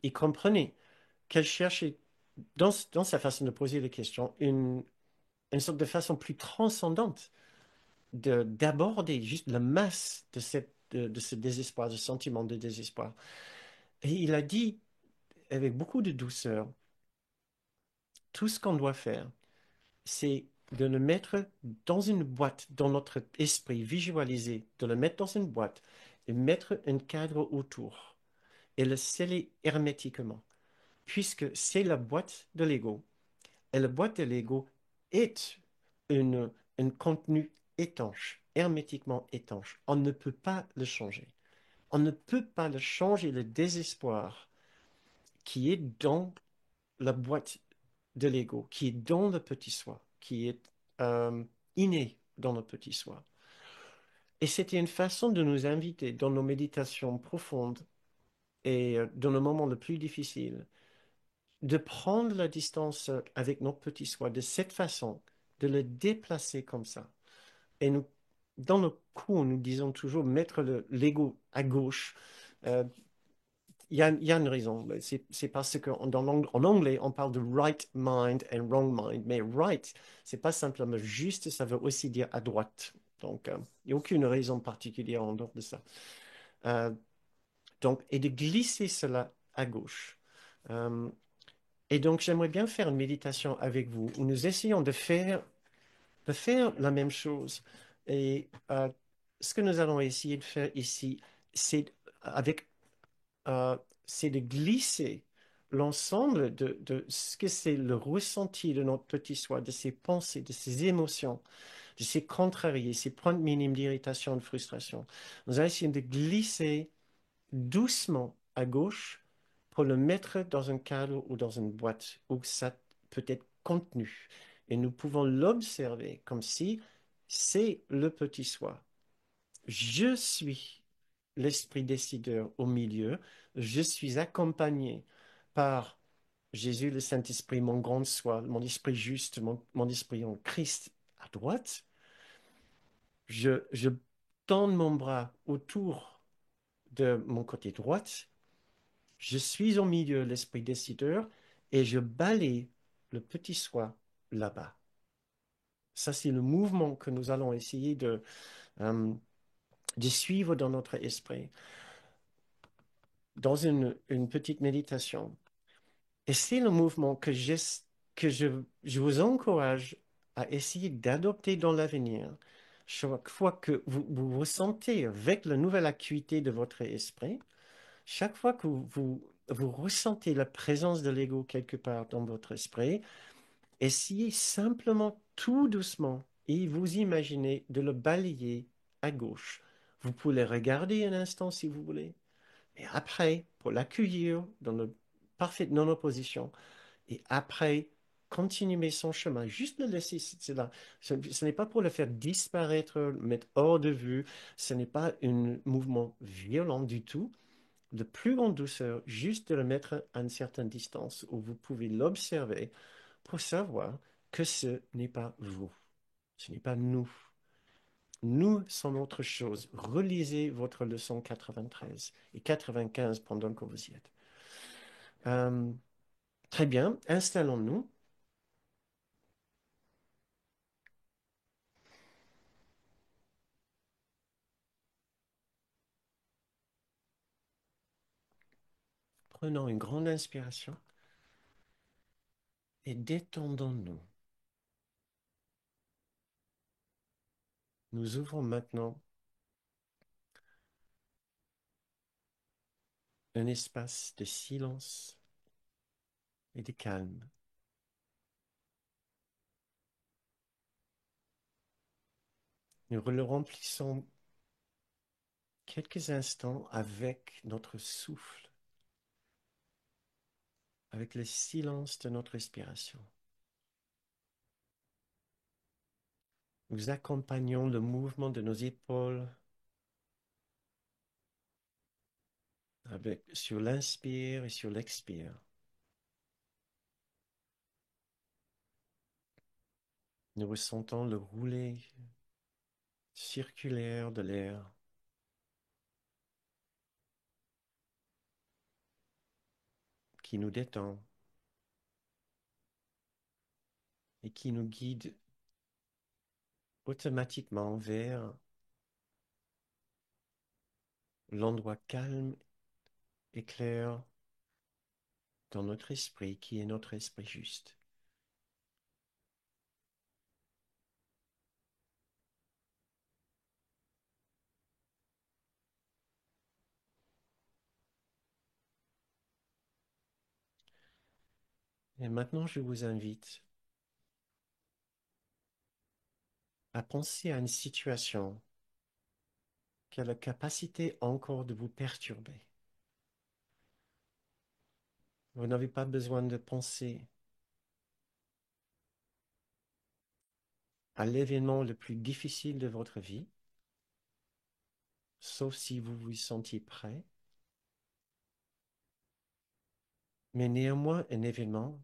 il comprenait qu'elle cherchait, dans sa façon de poser les questions, une sorte de façon plus transcendante d'aborder juste la masse de ce désespoir, de sentiment de désespoir. Et il a dit avec beaucoup de douceur, tout ce qu'on doit faire, c'est de le mettre dans une boîte, dans notre esprit, visualiser, de le mettre dans une boîte et mettre un cadre autour et le sceller hermétiquement, puisque c'est la boîte de l'ego. Et la boîte de l'ego est une, un contenu étanche, hermétiquement étanche. On ne peut pas le changer. On ne peut pas le changer, le désespoir qui est dans la boîte de l'ego, qui est dans le petit soi, qui est euh, inné dans le petit soi. Et c'était une façon de nous inviter dans nos méditations profondes et dans le moment le plus difficile, de prendre la distance avec notre petit soi de cette façon, de le déplacer comme ça. Et nous, dans le cours, nous disons toujours mettre l'ego à gauche. Euh, il y a une raison. C'est parce qu'en en anglais, on parle de right mind and wrong mind. Mais right, c'est pas simplement juste, ça veut aussi dire à droite. Donc, il n'y a aucune raison particulière en dehors de ça. Euh, donc, et de glisser cela à gauche. Euh, et donc, j'aimerais bien faire une méditation avec vous où nous essayons de faire la même chose. Et ce que nous allons essayer de faire ici, c'est avec euh, c'est de glisser l'ensemble de ce que c'est le ressenti de notre petit soi, de ses pensées, de ses émotions, de ses contrariés, ses points minimes d'irritation, de frustration. Nous allons essayer de glisser doucement à gauche pour le mettre dans un cadre ou dans une boîte où ça peut être contenu. Et nous pouvons l'observer comme si c'est le petit soi. Je suis l'esprit décideur au milieu. Je suis accompagné par Jésus, le Saint-Esprit, mon grand soi, mon esprit juste, mon esprit en Christ à droite. Je tends mon bras autour de mon côté droite. Je suis au milieu, l'esprit décideur, et je balaye le petit soi là-bas. Ça, c'est le mouvement que nous allons essayer de suivre dans notre esprit, dans une petite méditation. Et c'est le mouvement que je vous encourage à essayer d'adopter dans l'avenir. Chaque fois que vous ressentez avec la nouvelle acuité de votre esprit, chaque fois que vous ressentez la présence de l'ego quelque part dans votre esprit, essayez simplement tout doucement et vous imaginez de le balayer à gauche. Vous pouvez regarder un instant si vous voulez. Et après, pour l'accueillir dans le parfait non-opposition, et après, continuer son chemin, juste le laisser cela. Ce n'est pas pour le faire disparaître, le mettre hors de vue, ce n'est pas un mouvement violent du tout. De plus grande douceur, juste de le mettre à une certaine distance où vous pouvez l'observer pour savoir que ce n'est pas vous, ce n'est pas nous. Nous sommes autre chose. Relisez votre leçon 93 et 95 pendant que vous y êtes. Euh, Très bien, installons-nous. Prenons une grande inspiration et détendons-nous. Nous ouvrons maintenant un espace de silence et de calme. Nous le remplissons quelques instants avec notre souffle, avec le silence de notre respiration. Nous accompagnons le mouvement de nos épaules sur l'inspire et sur l'expire. Nous ressentons le rouler circulaire de l'air qui nous détend et qui nous guide automatiquement vers l'endroit calme et clair dans notre esprit qui est notre esprit juste. Et maintenant, je vous invite à penser à une situation qui a la capacité encore de vous perturber. Vous n'avez pas besoin de penser à l'événement le plus difficile de votre vie, sauf si vous vous sentiez prêt, mais néanmoins un événement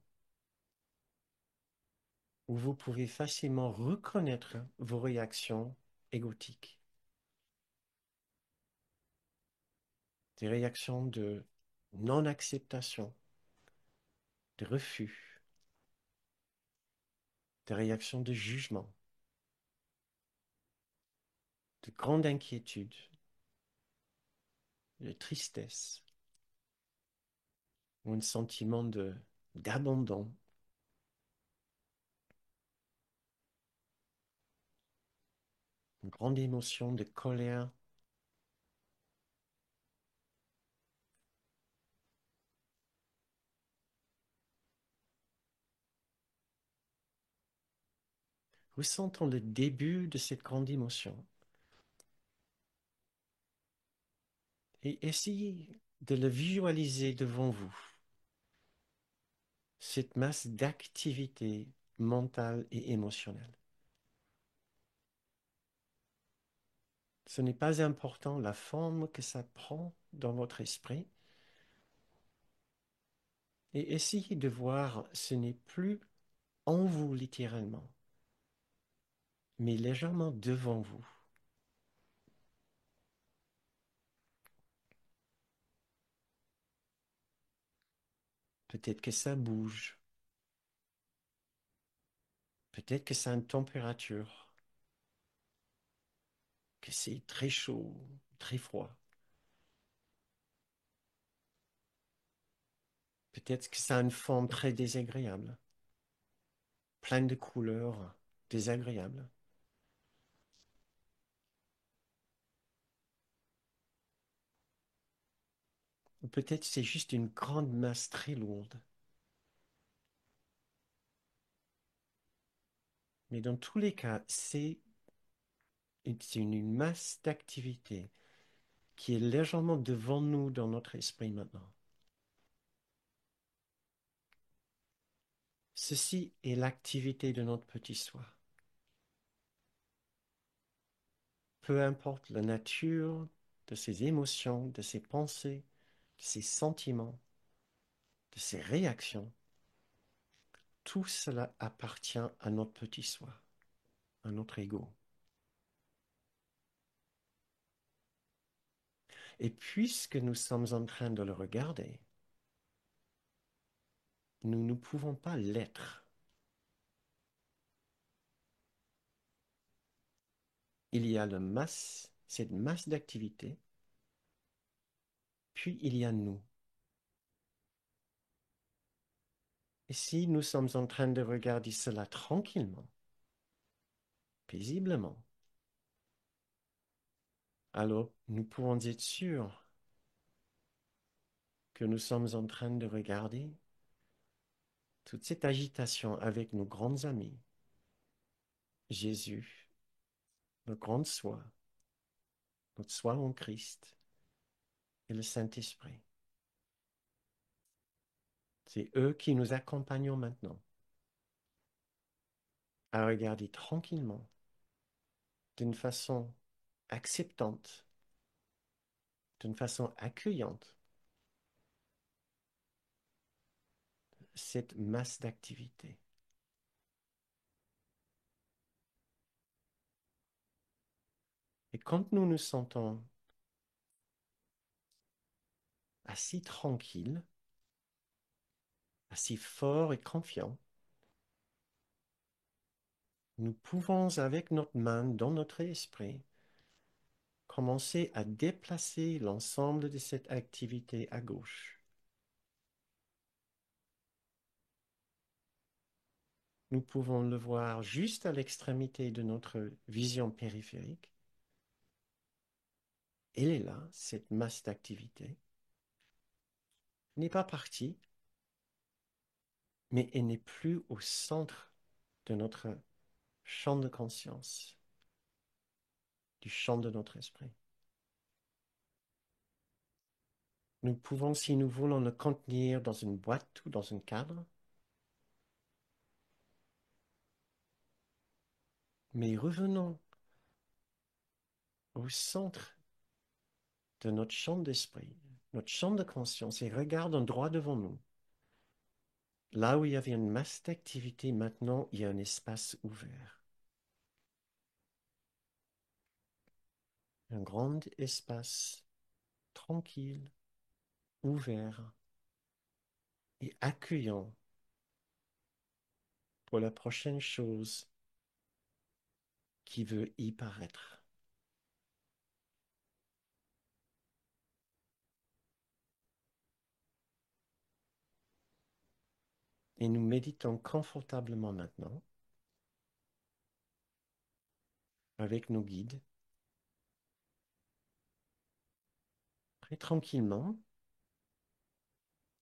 où vous pouvez facilement reconnaître vos réactions égotiques, des réactions de non-acceptation, de refus, des réactions de jugement, de grande inquiétude, de tristesse, ou un sentiment de d'abandon, une grande émotion de colère. Ressentons le début de cette grande émotion et essayez de le visualiser devant vous, cette masse d'activité mentale et émotionnelle. Ce n'est pas important la forme que ça prend dans votre esprit et essayez de voir ce n'est plus en vous littéralement, mais légèrement devant vous. Peut-être que ça bouge, peut-être que ça a une température, que c'est très chaud, très froid. Peut-être que ça a une forme très désagréable, pleine de couleurs désagréables. Ou peut-être c'est juste une grande masse très lourde. Mais dans tous les cas, une masse d'activité qui est légèrement devant nous dans notre esprit maintenant. Ceci est l'activité de notre petit soi. Peu importe la nature de ses émotions, de ses pensées, de ses sentiments, de ses réactions, tout cela appartient à notre petit soi, à notre ego. Et puisque nous sommes en train de le regarder, nous ne pouvons pas l'être. Il y a cette masse d'activité, puis il y a nous. Et si nous sommes en train de regarder cela tranquillement, paisiblement, alors nous pouvons être sûrs que nous sommes en train de regarder toute cette agitation avec nos grands amis, Jésus, le grand soi, notre soi en Christ et le Saint-Esprit. C'est eux qui nous accompagnent maintenant à regarder tranquillement, d'une façon acceptante, d'une façon accueillante, cette masse d'activité. Et quand nous nous sentons assez tranquilles, assez forts et confiants, nous pouvons, avec notre main dans notre esprit, commencer à déplacer l'ensemble de cette activité à gauche. Nous pouvons le voir juste à l'extrémité de notre vision périphérique. Elle est là, cette masse d'activité. Elle n'est pas partie, mais elle n'est plus au centre de notre champ de conscience, du champ de notre esprit. Nous pouvons, si nous voulons, le contenir dans une boîte ou dans un cadre, mais revenons au centre de notre champ d'esprit, notre champ de conscience, et regardons droit devant nous. Là où il y avait une masse d'activité, maintenant il y a un espace ouvert. Un grand espace tranquille, ouvert et accueillant pour la prochaine chose qui veut y paraître. Et nous méditons confortablement maintenant avec nos guides, très tranquillement.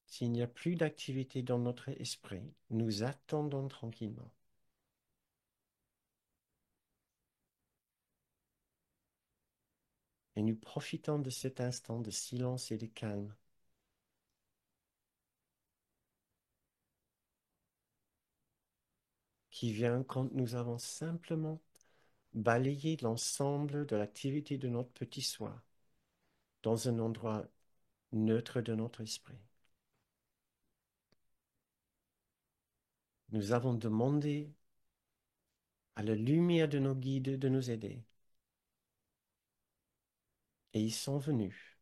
S'il n'y a plus d'activité dans notre esprit, nous attendons tranquillement. Et nous profitons de cet instant de silence et de calme qui vient quand nous avons simplement balayé l'ensemble de l'activité de notre petit soi dans un endroit neutre de notre esprit. Nous avons demandé à la lumière de nos guides de nous aider. Et ils sont venus.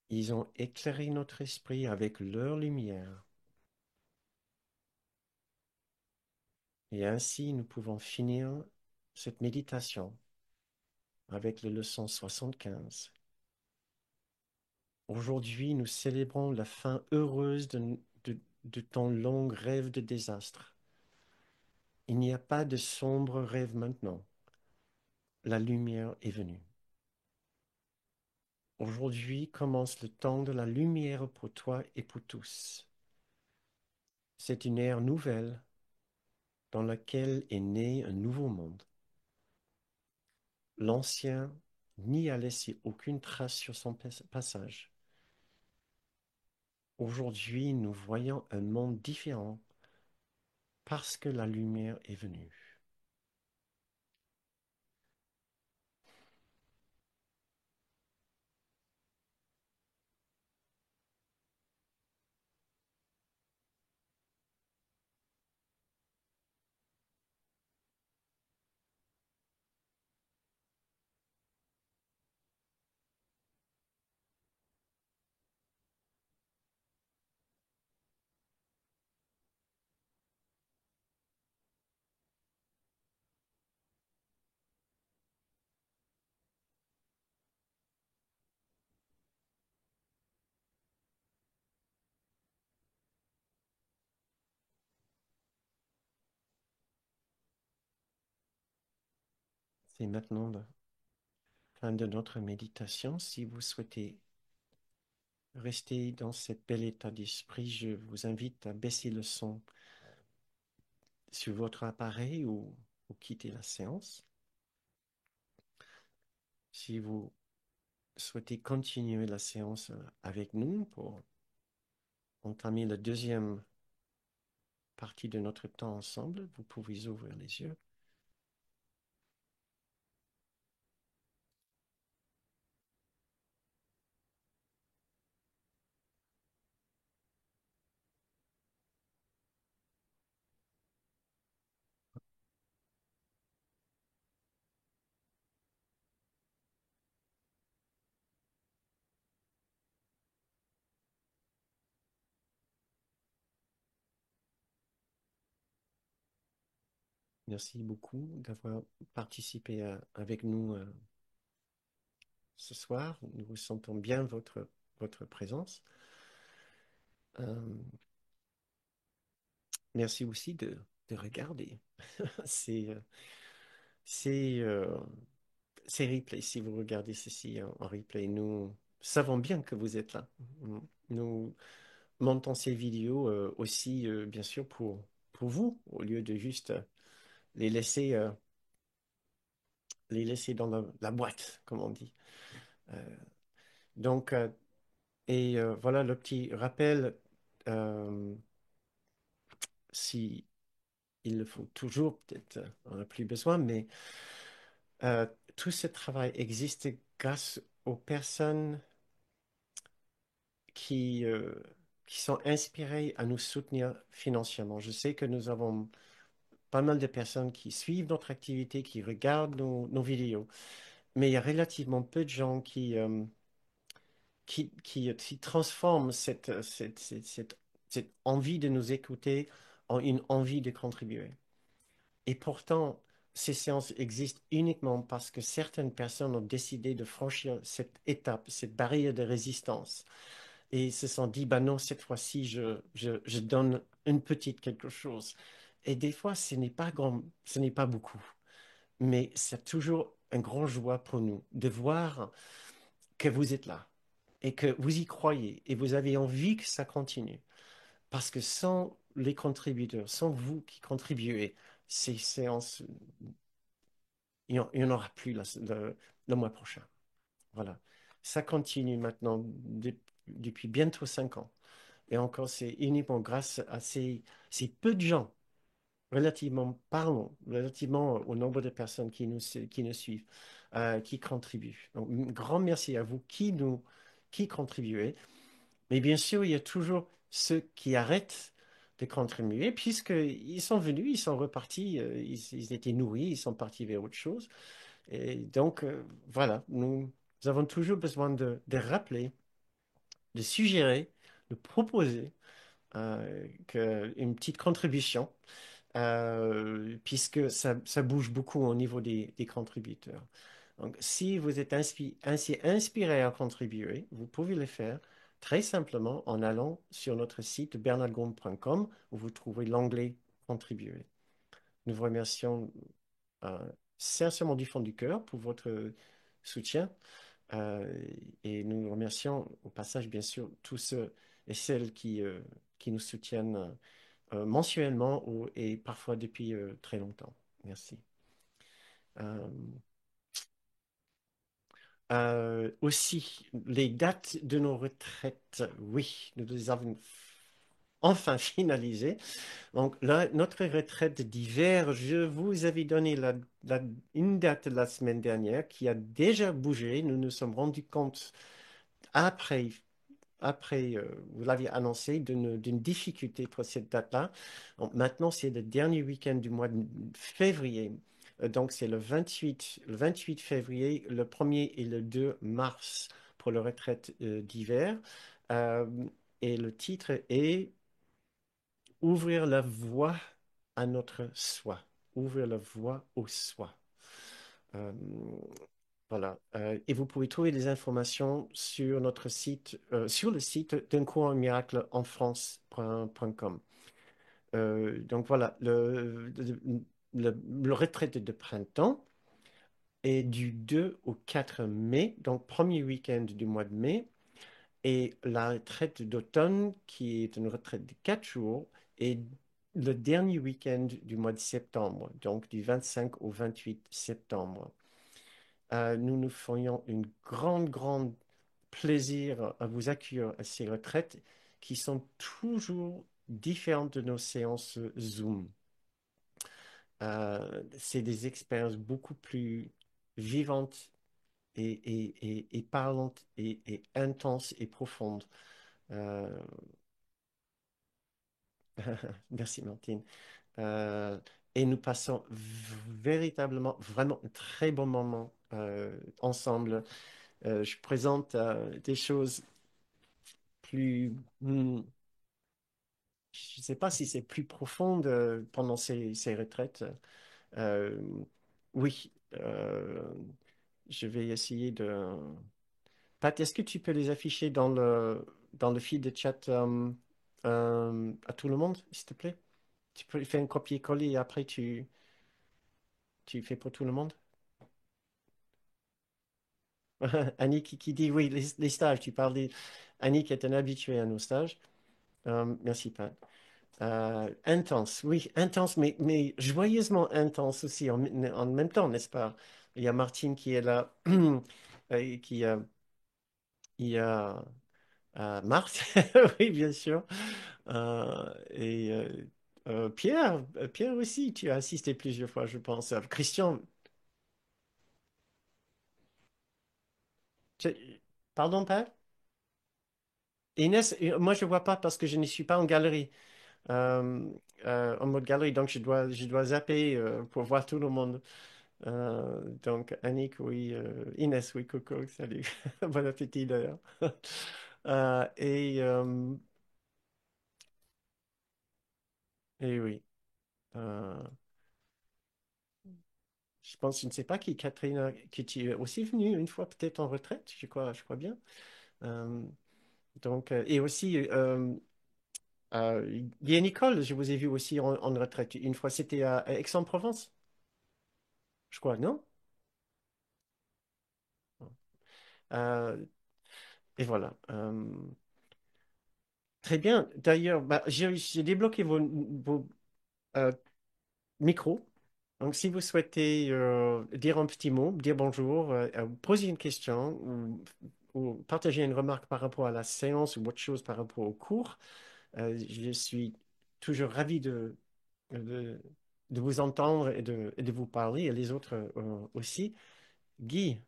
Ils ont éclairé notre esprit avec leur lumière. Et ainsi, nous pouvons finir cette méditation avec la leçon 75. Aujourd'hui, nous célébrons la fin heureuse de ton long rêve de désastre. Il n'y a pas de sombre rêve maintenant. La lumière est venue. Aujourd'hui commence le temps de la lumière pour toi et pour tous. C'est une ère nouvelle dans laquelle est né un nouveau monde. L'ancien n'y a laissé aucune trace sur son passage. Aujourd'hui, nous voyons un monde différent parce que la lumière est venue. C'est maintenant la fin de notre méditation. Si vous souhaitez rester dans cet bel état d'esprit, je vous invite à baisser le son sur votre appareil ou quitter la séance. Si vous souhaitez continuer la séance avec nous pour entamer la deuxième partie de notre temps ensemble, vous pouvez ouvrir les yeux. Merci beaucoup d'avoir participé avec nous ce soir. Nous ressentons bien votre présence. Euh, Merci aussi de regarder. C'est c'est euh, c'est replay. Si vous regardez ceci en replay, nous savons bien que vous êtes là. Nous montons ces vidéos aussi, bien sûr, pour vous, au lieu de juste les laisser, euh, les laisser dans la boîte, comme on dit. Euh, donc, voilà le petit rappel, euh, si il le faut toujours, peut-être on n'a plus besoin, mais euh, tout ce travail existe grâce aux personnes qui, euh, qui sont inspirées à nous soutenir financièrement. Je sais que nous avons pas mal de personnes qui suivent notre activité, qui regardent nos vidéos, mais il y a relativement peu de gens qui transforment cette envie de nous écouter en une envie de contribuer. Et pourtant, ces séances existent uniquement parce que certaines personnes ont décidé de franchir cette étape, cette barrière de résistance, et se sont dit, bah non, cette fois-ci, je donne une petite quelque chose. Et des fois, ce n'est pas grand, ce n'est pas beaucoup, mais c'est toujours un grand joie pour nous de voir que vous êtes là et que vous y croyez et vous avez envie que ça continue. Parce que sans les contributeurs, sans vous qui contribuez, ces séances, il n'y en aura plus le mois prochain. Voilà. Ça continue maintenant depuis bientôt 5 ans. Et encore, c'est uniquement grâce à ces peu de gens, relativement, parlons, relativement au nombre de personnes qui nous suivent, qui contribuent. Donc, un grand merci à vous qui contribuez. Mais bien sûr, il y a toujours ceux qui arrêtent de contribuer, puisqu'ils sont venus, ils sont repartis, ils étaient nourris, ils sont partis vers autre chose. Et donc, voilà, nous avons toujours besoin de rappeler, de suggérer, de proposer une petite contribution, puisque ça bouge beaucoup au niveau des contributeurs. Donc, si vous êtes ainsi inspiré à contribuer, vous pouvez le faire très simplement en allant sur notre site bernardgonde.com où vous trouverez l'onglet Contribuer. Nous vous remercions euh, sincèrement du fond du cœur pour votre soutien euh, et nous remercions au passage, bien sûr, tous ceux et celles qui nous soutiennent mensuellement et parfois depuis très longtemps. Merci. Euh, Aussi, les dates de nos retraites, oui, nous les avons enfin finalisées. Donc, là, notre retraite d'hiver, je vous avais donné une date la semaine dernière qui a déjà bougé. Nous nous sommes rendus compte après vous l'aviez annoncé, d'une difficulté pour cette date-là. Donc, maintenant, c'est le dernier week-end du mois de février. Donc, c'est le 28 février, le 1er et le 2 mars pour la retraite d'hiver. Euh, et le titre est Ouvrir la voie à notre soi. Ouvrir la voie au soi. Euh, voilà. Et vous pouvez trouver des informations sur notre site, sur le site d'un cours en miracle en France.com. Donc voilà, le retraite de printemps est du 2 au 4 mai, donc premier week-end du mois de mai, et la retraite d'automne, qui est une retraite de 4 jours, est le dernier week-end du mois de septembre, donc du 25 au 28 septembre. Nous nous ferions une grande plaisir à vous accueillir à ces retraites qui sont toujours différentes de nos séances Zoom. C'est des expériences beaucoup plus vivantes et parlantes et intenses et profondes. Euh, Merci Martine. Euh, et nous passons véritablement, vraiment un très bon moment ensemble. Je présente des choses plus, je ne sais pas si c'est plus profonde pendant ces retraites. Euh, oui, je vais essayer de... Pat, est-ce que tu peux les afficher dans le fil de chat à tout le monde, s'il te plaît? Tu peux faire un copier-coller et après tu fais pour tout le monde? Annie qui dit oui, les stages, tu parles des... Annie qui est un habitué à nos stages. Merci, Pat. Intense, oui, intense, mais joyeusement intense aussi en même temps, n'est-ce pas? Il y a Martine qui est là, et il y a Marthe, oui, bien sûr. Et Pierre, Pierre aussi, tu as assisté plusieurs fois, je pense. Christian, pardon, Pat? Inès, moi je vois pas parce que je ne suis pas en galerie, euh, en mode galerie, donc je dois zapper pour voir tout le monde. Donc Annick, oui, Inès, oui, coucou, salut, bon appétit d'ailleurs. Et, et oui, euh, je pense, je ne sais pas qui, Catherine, qui tu es aussi venue une fois peut-être en retraite, je crois bien. Euh, donc, et aussi, Guy et Nicole, je vous ai vu aussi en retraite une fois, c'était à Aix-en-Provence, je crois, non? Euh, et voilà. Très bien. D'ailleurs, bah, j'ai débloqué vos euh, micros. Donc, si vous souhaitez dire un petit mot, dire bonjour, poser une question ou partager une remarque par rapport à la séance ou autre chose par rapport au cours, je suis toujours ravi de, de vous entendre et de vous parler, et les autres aussi. Guy,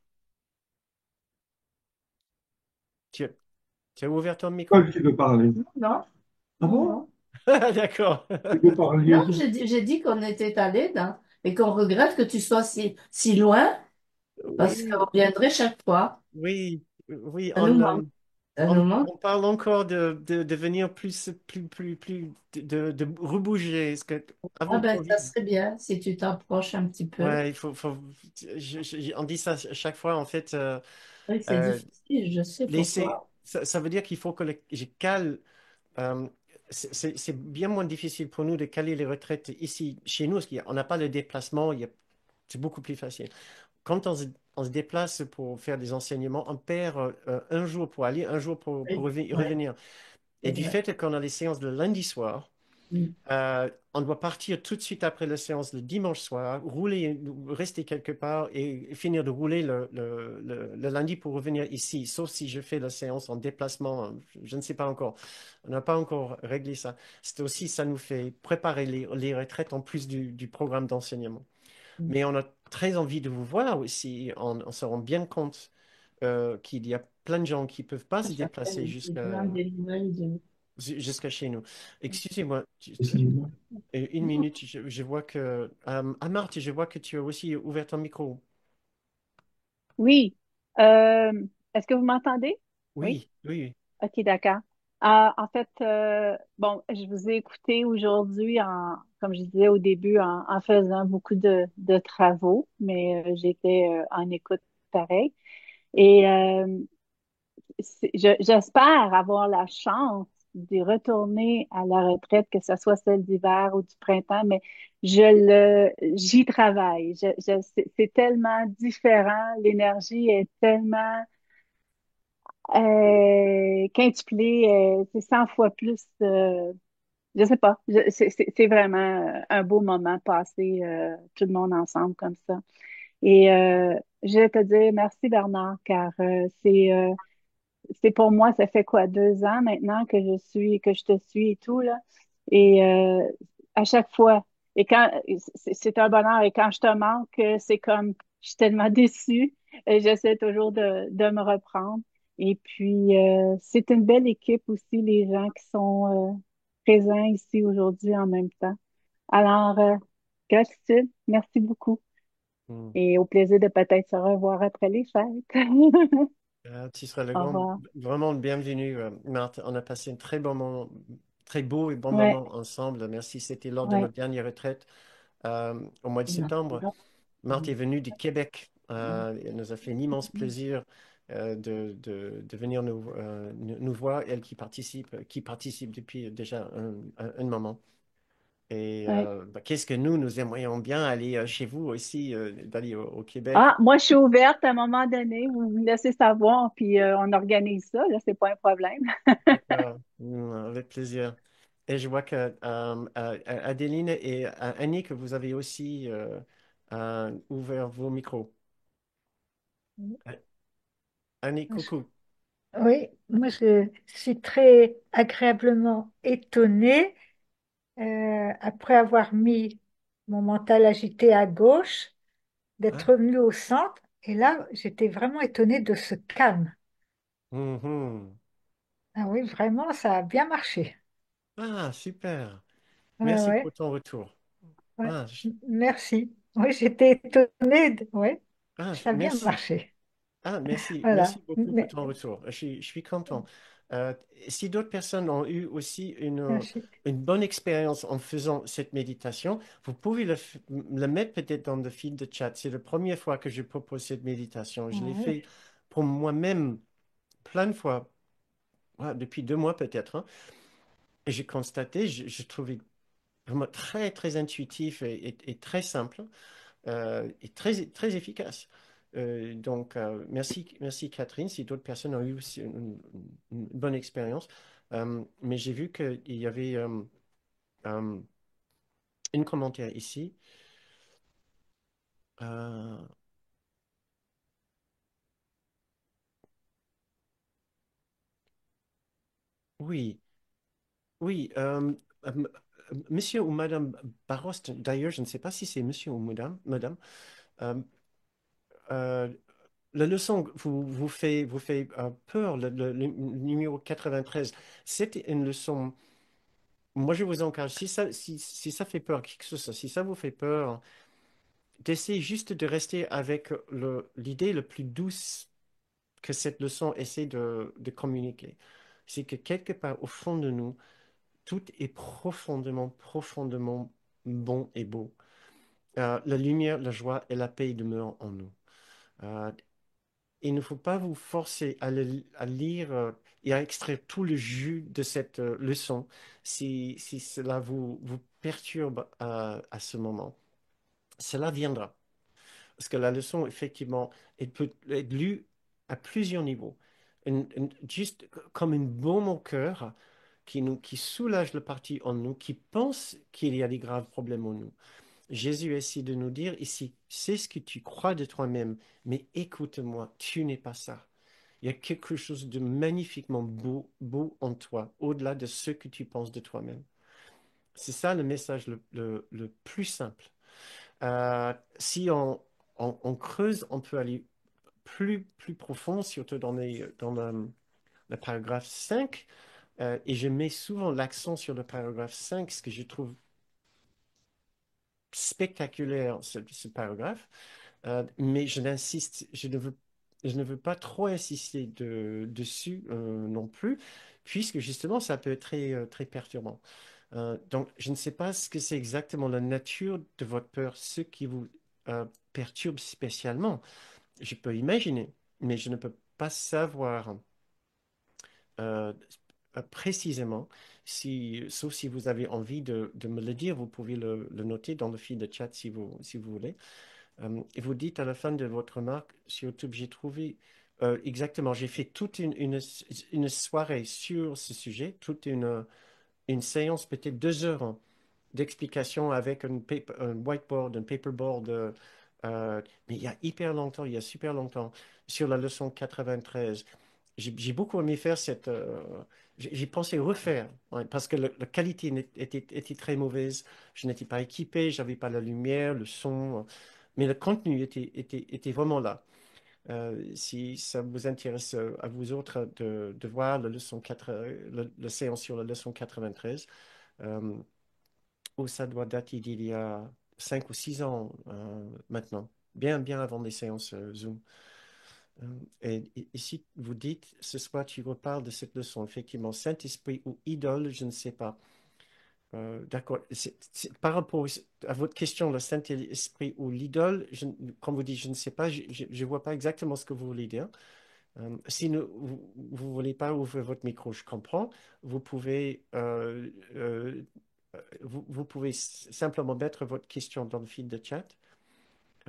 tu, tu as ouvert ton micro? Toi qui veux parler. Non, ah bon? Non. D'accord. Tu veux parler? Non, j'ai dit qu'on était allé et qu'on regrette que tu sois si loin parce qu'on Oui, reviendrait chaque fois. oui, oui. Ça nous manque. Ça nous manque. On parle encore de venir plus, de rebouger. Parce que Ah avant ben, ça Covid, serait bien si tu t'approches un petit peu. ouais, on dit ça à chaque fois. En fait, Oui, c'est euh, difficile, je sais pour toi. ça veut dire qu'il faut que je cale. euh, c'est bien moins difficile pour nous de caler les retraites ici, chez nous, parce qu'on n'a pas le déplacement. C'est beaucoup plus facile. Quand on se déplace pour faire des enseignements, on perd un jour pour aller, un jour pour Oui, oui, revenir. Et c'est du vrai. fait qu'on a les séances le lundi soir, Mm. on doit partir tout de suite après la séance le dimanche soir, rouler, rester quelque part et finir de rouler le lundi pour revenir ici, sauf si je fais la séance en déplacement, je ne sais pas encore. On n'a pas encore réglé ça. C'est aussi, ça nous fait préparer les retraites en plus du programme d'enseignement. Mm. Mais on a très envie de vous voir aussi. On se rend bien compte qu'il y a plein de gens qui ne peuvent pas se déplacer J'appelle, je demande des nouvelles de... jusqu'à chez nous. Excusez-moi, Excuse-moi. une minute, je vois que... Marthe, je vois que tu as aussi ouvert ton micro. Oui. Est-ce que vous m'entendez? Oui? Oui, oui, OK, d'accord. En fait, bon, je vous ai écouté aujourd'hui comme je disais au début, en faisant beaucoup de travaux, mais j'étais en écoute pareil. Et j'espère avoir la chance de retourner à la retraite, que ce soit celle d'hiver ou du printemps, mais j'y travaille. C'est tellement différent, l'énergie est tellement quintuplé, c'est 100 fois plus. Je sais pas, c'est vraiment un beau moment passé tout le monde ensemble comme ça. Et je vais te dire merci Bernard, car c'est pour moi, ça fait quoi, 2 ans maintenant que je te suis et tout, là. Et à chaque fois, et quand, c'est un bonheur. Et quand je te manque, c'est comme, je suis tellement déçue. Et j'essaie toujours de me reprendre. Et puis, c'est une belle équipe aussi, les gens qui sont présents ici aujourd'hui en même temps. Alors, gratitude, merci beaucoup. oui. Et au plaisir de peut-être se revoir après les fêtes. Tu seras Au revoir. vraiment le bienvenu, Marthe. On a passé un très bon moment, très beau et bon Ouais, moment ensemble. Merci. C'était lors de ouais. notre dernière retraite. au mois de Non, septembre. non. Marthe est venue du Québec. Elle nous a fait un immense plaisir de venir nous voir, elle qui participe depuis déjà un moment. Et Ouais. bah, qu'est-ce que nous aimerions bien aller chez vous aussi, d'aller au Québec. Ah, moi, je suis ouverte à un moment donné. Vous me laissez savoir, puis on organise ça. Là, c'est pas un problème. D'accord. Avec plaisir. Et je vois que Adeline et Annie, que vous avez aussi ouvert vos micros. Euh, Annie, coucou. Oui, moi je suis très agréablement étonnée après avoir mis mon mental agité à gauche, Ah, d'être revenue au centre. Et là, j'étais vraiment étonnée de ce calme. mhm. Ah oui, vraiment, ça a bien marché. Ah, super. Ouais, Merci pour ouais, ton retour. ouais. Ah, Merci. Oui, j'étais étonnée. Ouais, ça a bien merci. marché. Ah, merci. Voilà. Merci beaucoup pour ton retour. Je suis content. Euh, si d'autres personnes ont eu aussi Merci. une bonne expérience en faisant cette méditation, vous pouvez le mettre peut-être dans le fil de chat. C'est la première fois que je propose cette méditation. Je l'ai Ouais. fait pour moi-même plein de fois, depuis 2 mois peut-être, hein. Et j'ai constaté, je trouvais vraiment très, très intuitif et très simple. Et très efficace. Merci Catherine, si d'autres personnes ont eu aussi une bonne expérience. Mais j'ai vu qu'il y avait euh, une commentaire ici. Euh, oui, oui. Monsieur ou Madame Barost, d'ailleurs, je ne sais pas si c'est Monsieur ou Madame. euh, euh, la leçon vous fait peur, le numéro 93. C'était une leçon. Moi, je vous encourage, si ça fait peur, qui que ce soit, si ça vous fait peur, d'essayer juste de rester avec l'idée la plus douce que cette leçon essaie de communiquer. C'est que quelque part au fond de nous, tout est profondément, profondément bon et beau. La lumière, la joie et la paix demeurent en nous. Euh, il ne faut pas vous forcer à lire et à extraire tout le jus de cette leçon si cela vous perturbe à ce moment. Cela viendra. Parce que la leçon, effectivement, elle peut être lue à plusieurs niveaux. Juste comme une baume au cœur qui soulage le parti en nous, qui pense qu'il y a des graves problèmes en nous. Jésus essaie de nous dire ici, c'est ce que tu crois de toi-même, mais écoute-moi, tu n'es pas ça. Il y a quelque chose de magnifiquement beau, beau en toi, au-delà de ce que tu penses de toi-même. C'est ça le message le plus simple. Si on creuse, on peut aller plus profond, surtout dans le paragraphe 5. Et je mets souvent l'accent sur le paragraphe 5, ce que je trouve spectaculaire, ce paragraphe. Mais je ne veux pas trop insister dessus non plus, puisque justement, ça peut être très perturbant. Donc, je ne sais pas ce que c'est exactement la nature de votre peur, ce qui vous perturbe spécialement. Je peux imaginer, mais je ne peux pas savoir euh, précisément, sauf si vous avez envie de me le dire, vous pouvez le noter dans le fil de chat si vous voulez. Et vous dites à la fin de votre remarque sur YouTube, j'ai trouvé exactement, j'ai fait toute une soirée sur ce sujet, toute une séance, peut-être 2 heures, hein, d'explication avec un whiteboard, un paperboard, mais il y a hyper longtemps, il y a super longtemps, sur la leçon 93. J'ai beaucoup aimé faire j'ai pensé refaire, ouais, parce que la qualité était très mauvaise. Je n'étais pas équipé, j'avais pas la lumière, le son, mais le contenu était vraiment là. Si ça vous intéresse à vous autres de voir la leçon 4, la séance sur la leçon 93, euh, où ça doit dater d'il y a 5 ou 6 ans maintenant, bien avant les séances Zoom. Et ici, vous dites, ce soir, tu reparles de cette leçon, effectivement, Saint-Esprit ou idole, je ne sais pas. D'accord. Par rapport à votre question, le Saint-Esprit ou l'idole, comme vous dites, je ne sais pas, je ne vois pas exactement ce que vous voulez dire. Si vous voulez pas ouvrir votre micro, je comprends. Vous pouvez, vous pouvez simplement mettre votre question dans le fil de chat.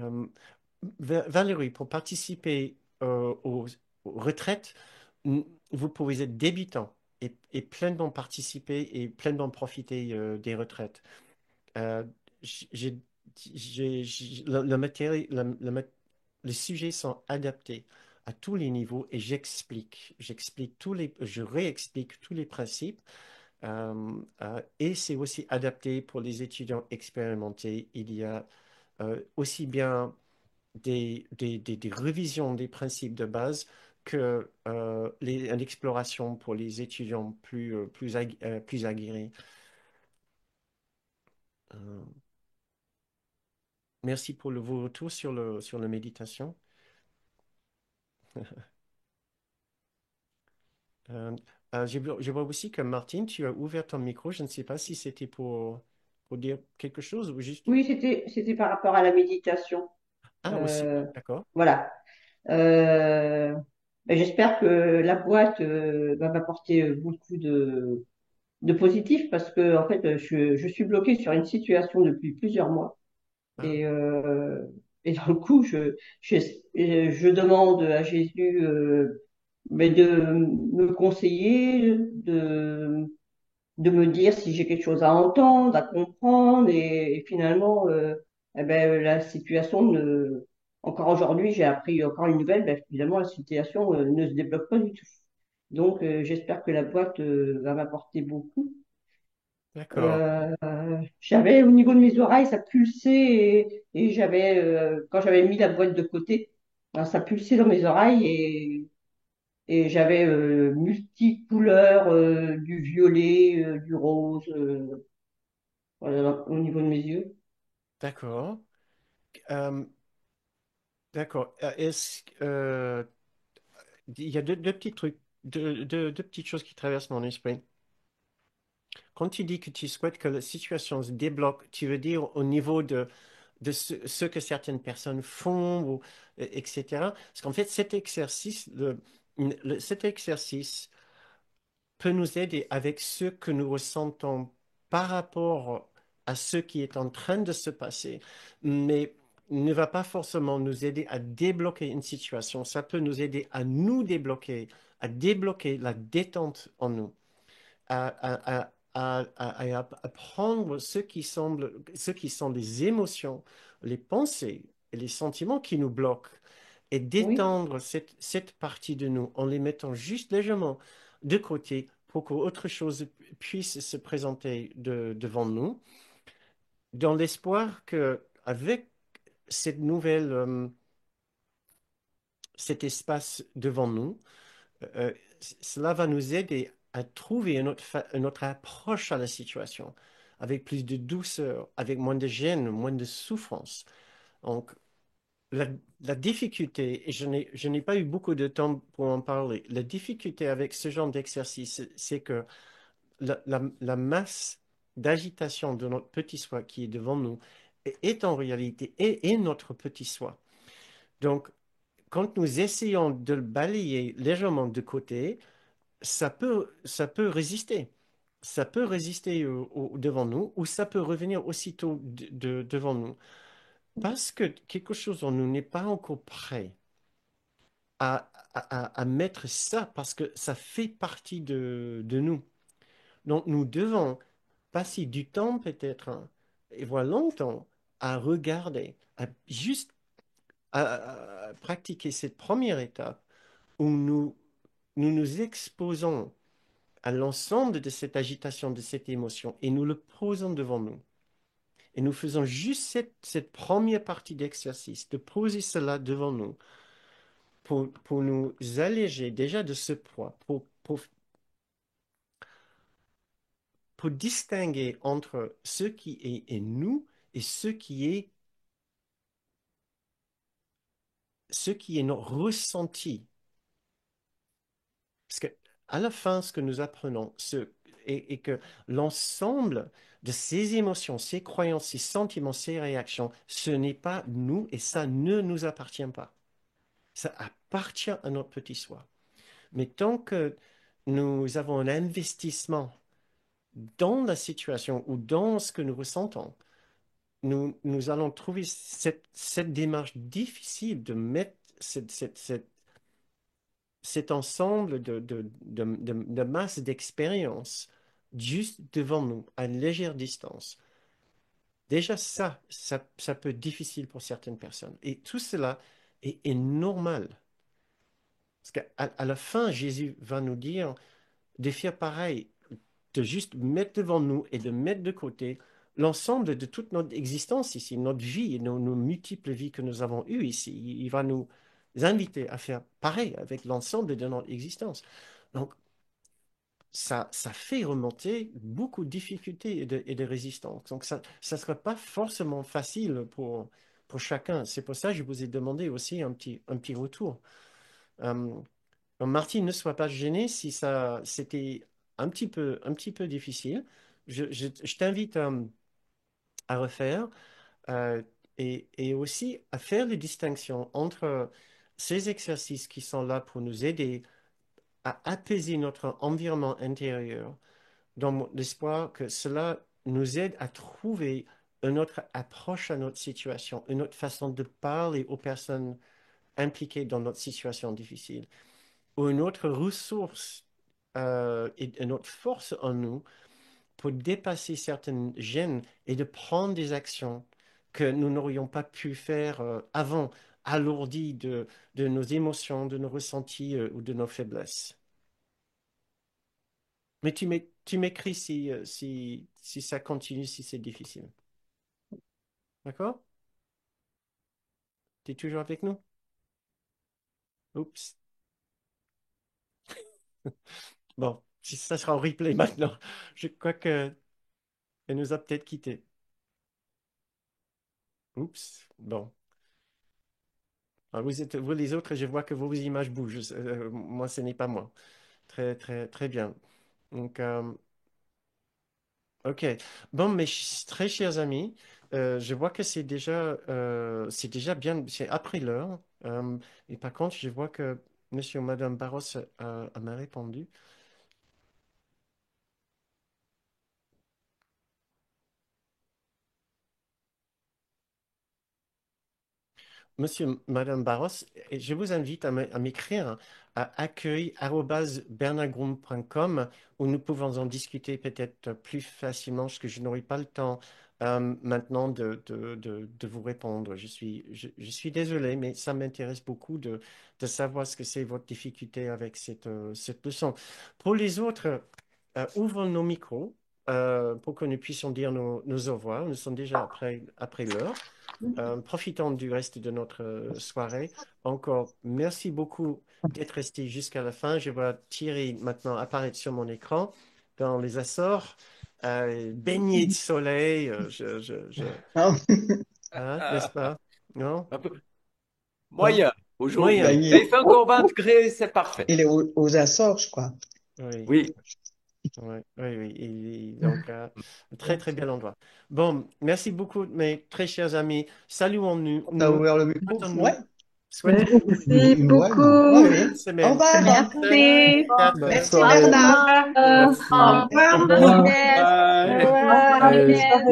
Euh, Valérie, pour participer aux retraites, vous pouvez être débutant et pleinement participer et pleinement profiter des retraites. Euh, j'ai, le matériel, les sujets sont adaptés à tous les niveaux et je réexplique tous les principes. Et c'est aussi adapté pour les étudiants expérimentés. Il y a aussi bien des révisions des principes de base que une exploration pour les étudiants plus aguerris. Euh, Merci pour vos retours sur la méditation. Euh, je vois aussi que Martine, tu as ouvert ton micro. Je ne sais pas si c'était pour dire quelque chose ou juste... Oui, c'était par rapport à la méditation. Ah, aussi, Euh, d'accord. voilà. Euh, ben, j'espère que la boîte va m'apporter beaucoup de positif parce que en fait, je suis bloquée sur une situation depuis plusieurs mois Ah, et et dans le coup, je, je demande à Jésus ben, de me conseiller, de me dire si j'ai quelque chose à entendre, à comprendre, et finalement, eh ben, la situation ne... Encore aujourd'hui, j'ai appris encore une nouvelle, ben, finalement, la situation ne se débloque pas du tout. Donc, j'espère que la boîte va m'apporter beaucoup. d'accord, J'avais, au niveau de mes oreilles, ça pulsait, et j'avais, quand j'avais mis la boîte de côté, ben, ça pulsait dans mes oreilles, et j'avais multicouleurs, du violet, du rose. Voilà, au niveau de mes yeux. d'accord. Euh, d'accord. Il y a deux petits trucs, deux petites choses qui traversent mon esprit. Quand tu dis que tu souhaites que la situation se débloque, tu veux dire au niveau de ce que certaines personnes font, etc. Parce qu'en fait, cet exercice peut nous aider avec ce que nous ressentons par rapport à ce qui est en train de se passer, mais ne va pas forcément nous aider à débloquer une situation. Ça peut nous aider à nous débloquer, à débloquer la détente en nous à prendre ce qui sont les émotions, les pensées et les sentiments qui nous bloquent et Oui, d'étendre cette partie de nous en les mettant juste légèrement de côté pour qu'autre chose puisse se présenter devant nous, dans l'espoir que avec cette cet espace devant nous, euh, cela va nous aider à trouver une autre approche à la situation, avec plus de douceur, avec moins de gêne, moins de souffrance. Donc, la, la difficulté, et je n'ai pas eu beaucoup de temps pour en parler, la difficulté avec ce genre d'exercice, c'est que la masse d'agitation de notre petit soi qui est devant nous est en réalité est notre petit soi. Donc, quand nous essayons de le balayer légèrement de côté, ça peut résister. Ça peut résister devant nous ou ça peut revenir aussitôt devant nous. Parce que quelque chose en nous n'est pas encore prêt à mettre ça, parce que ça fait partie de nous. Donc nous devons passer du temps peut-être, hein, et voire longtemps, à regarder, à juste à pratiquer cette première étape où nous nous exposons à l'ensemble de cette agitation, de cette émotion, et nous le posons devant nous. Et nous faisons juste cette première partie d'exercice, de poser cela devant nous, pour nous alléger déjà de ce poids, pour distinguer entre ce qui est nous et ce qui est notre ressenti. Parce que à la fin, ce que nous apprenons, et que l'ensemble de ces émotions, ces croyances, ces sentiments, ces réactions, ce n'est pas nous et ça ne nous appartient pas. Ça appartient à notre petit soi. Mais tant que nous avons un investissement dans la situation ou dans ce que nous ressentons, nous allons trouver cette démarche difficile de mettre cet ensemble de masse d'expérience juste devant nous, à une légère distance. Déjà, ça peut être difficile pour certaines personnes. Et tout cela est normal. Parce qu'à à la fin, Jésus va nous dire de faire pareil, de juste mettre devant nous et de mettre de côté l'ensemble de toute notre existence ici, notre vie, nos multiples vies que nous avons eues ici. Il va nous inviter à faire pareil avec l'ensemble de notre existence. Donc, ça fait remonter beaucoup de difficultés et de résistance. Donc, ça ne sera pas forcément facile pour chacun. C'est pour ça que je vous ai demandé aussi un petit retour. Euh, Martine, ne sois pas gênée si ça c'était un petit peu difficile. Je t'invite à refaire euh, et aussi à faire les distinctions entre ces exercices qui sont là pour nous aider à apaiser notre environnement intérieur dans l'espoir que cela nous aide à trouver une autre approche à notre situation, une autre façon de parler aux personnes impliquées dans notre situation difficile, ou une autre ressource et une autre force en nous pour dépasser certaines gênes et de prendre des actions que nous n'aurions pas pu faire avant, alourdies de nos émotions, de nos ressentis ou de nos faiblesses. Mais tu m'écris si ça continue, si c'est difficile. D'accord? Tu es toujours avec nous? Oups. Bon, si ça sera en replay maintenant. Je crois que elle nous a peut-être quittés. Oups. Bon. Ah, vous les autres, je vois que vos images bougent. Moi, ce n'est pas moi. Très, très, très bien. Donc, ok. Bon, très chers amis, je vois que c'est déjà bien, c'est après l'heure. Et par contre, je vois que Monsieur ou Madame Barros m'a répondu. Monsieur, Madame Barros, et je vous invite à m'écrire à accueil@bernagrum.com où nous pouvons en discuter peut-être plus facilement, parce que je n'aurai pas le temps maintenant de vous répondre. Je suis désolé, mais ça m'intéresse beaucoup de savoir ce que c'est votre difficulté avec cette leçon. Pour les autres, ouvrons nos micros pour que nous puissions dire nos au revoir. Nous sommes déjà après l'heure. Profitons du reste de notre soirée. Encore, merci beaucoup d'être resté jusqu'à la fin. Je vois Thierry maintenant apparaître sur mon écran dans les Açores, baigné de soleil. Ah, Hein, n'est-ce pas? Non? Un peu Non? moyen aujourd'hui. Moyen. il Mais il fait encore 20 degrés, c'est parfait. il est aux Açores, je crois. Oui. Oui. Oui, oui, oui. Donc, un très, très bel endroit. Bon, merci beaucoup, mes très chers amis. Saluons-nous. T'as ouvert le micro? Souhaitons-nous. Ouais. Souhaitons-nous Merci Ouais, beaucoup. ouais, une oui. bonne Au semaine. revoir. Merci. Quatre. Bonne Merci, soirée. Bernard. Merci. Au revoir, Au revoir. Marie-Thérèse. Bye. Au revoir, Bonne Marie-Thérèse. soirée.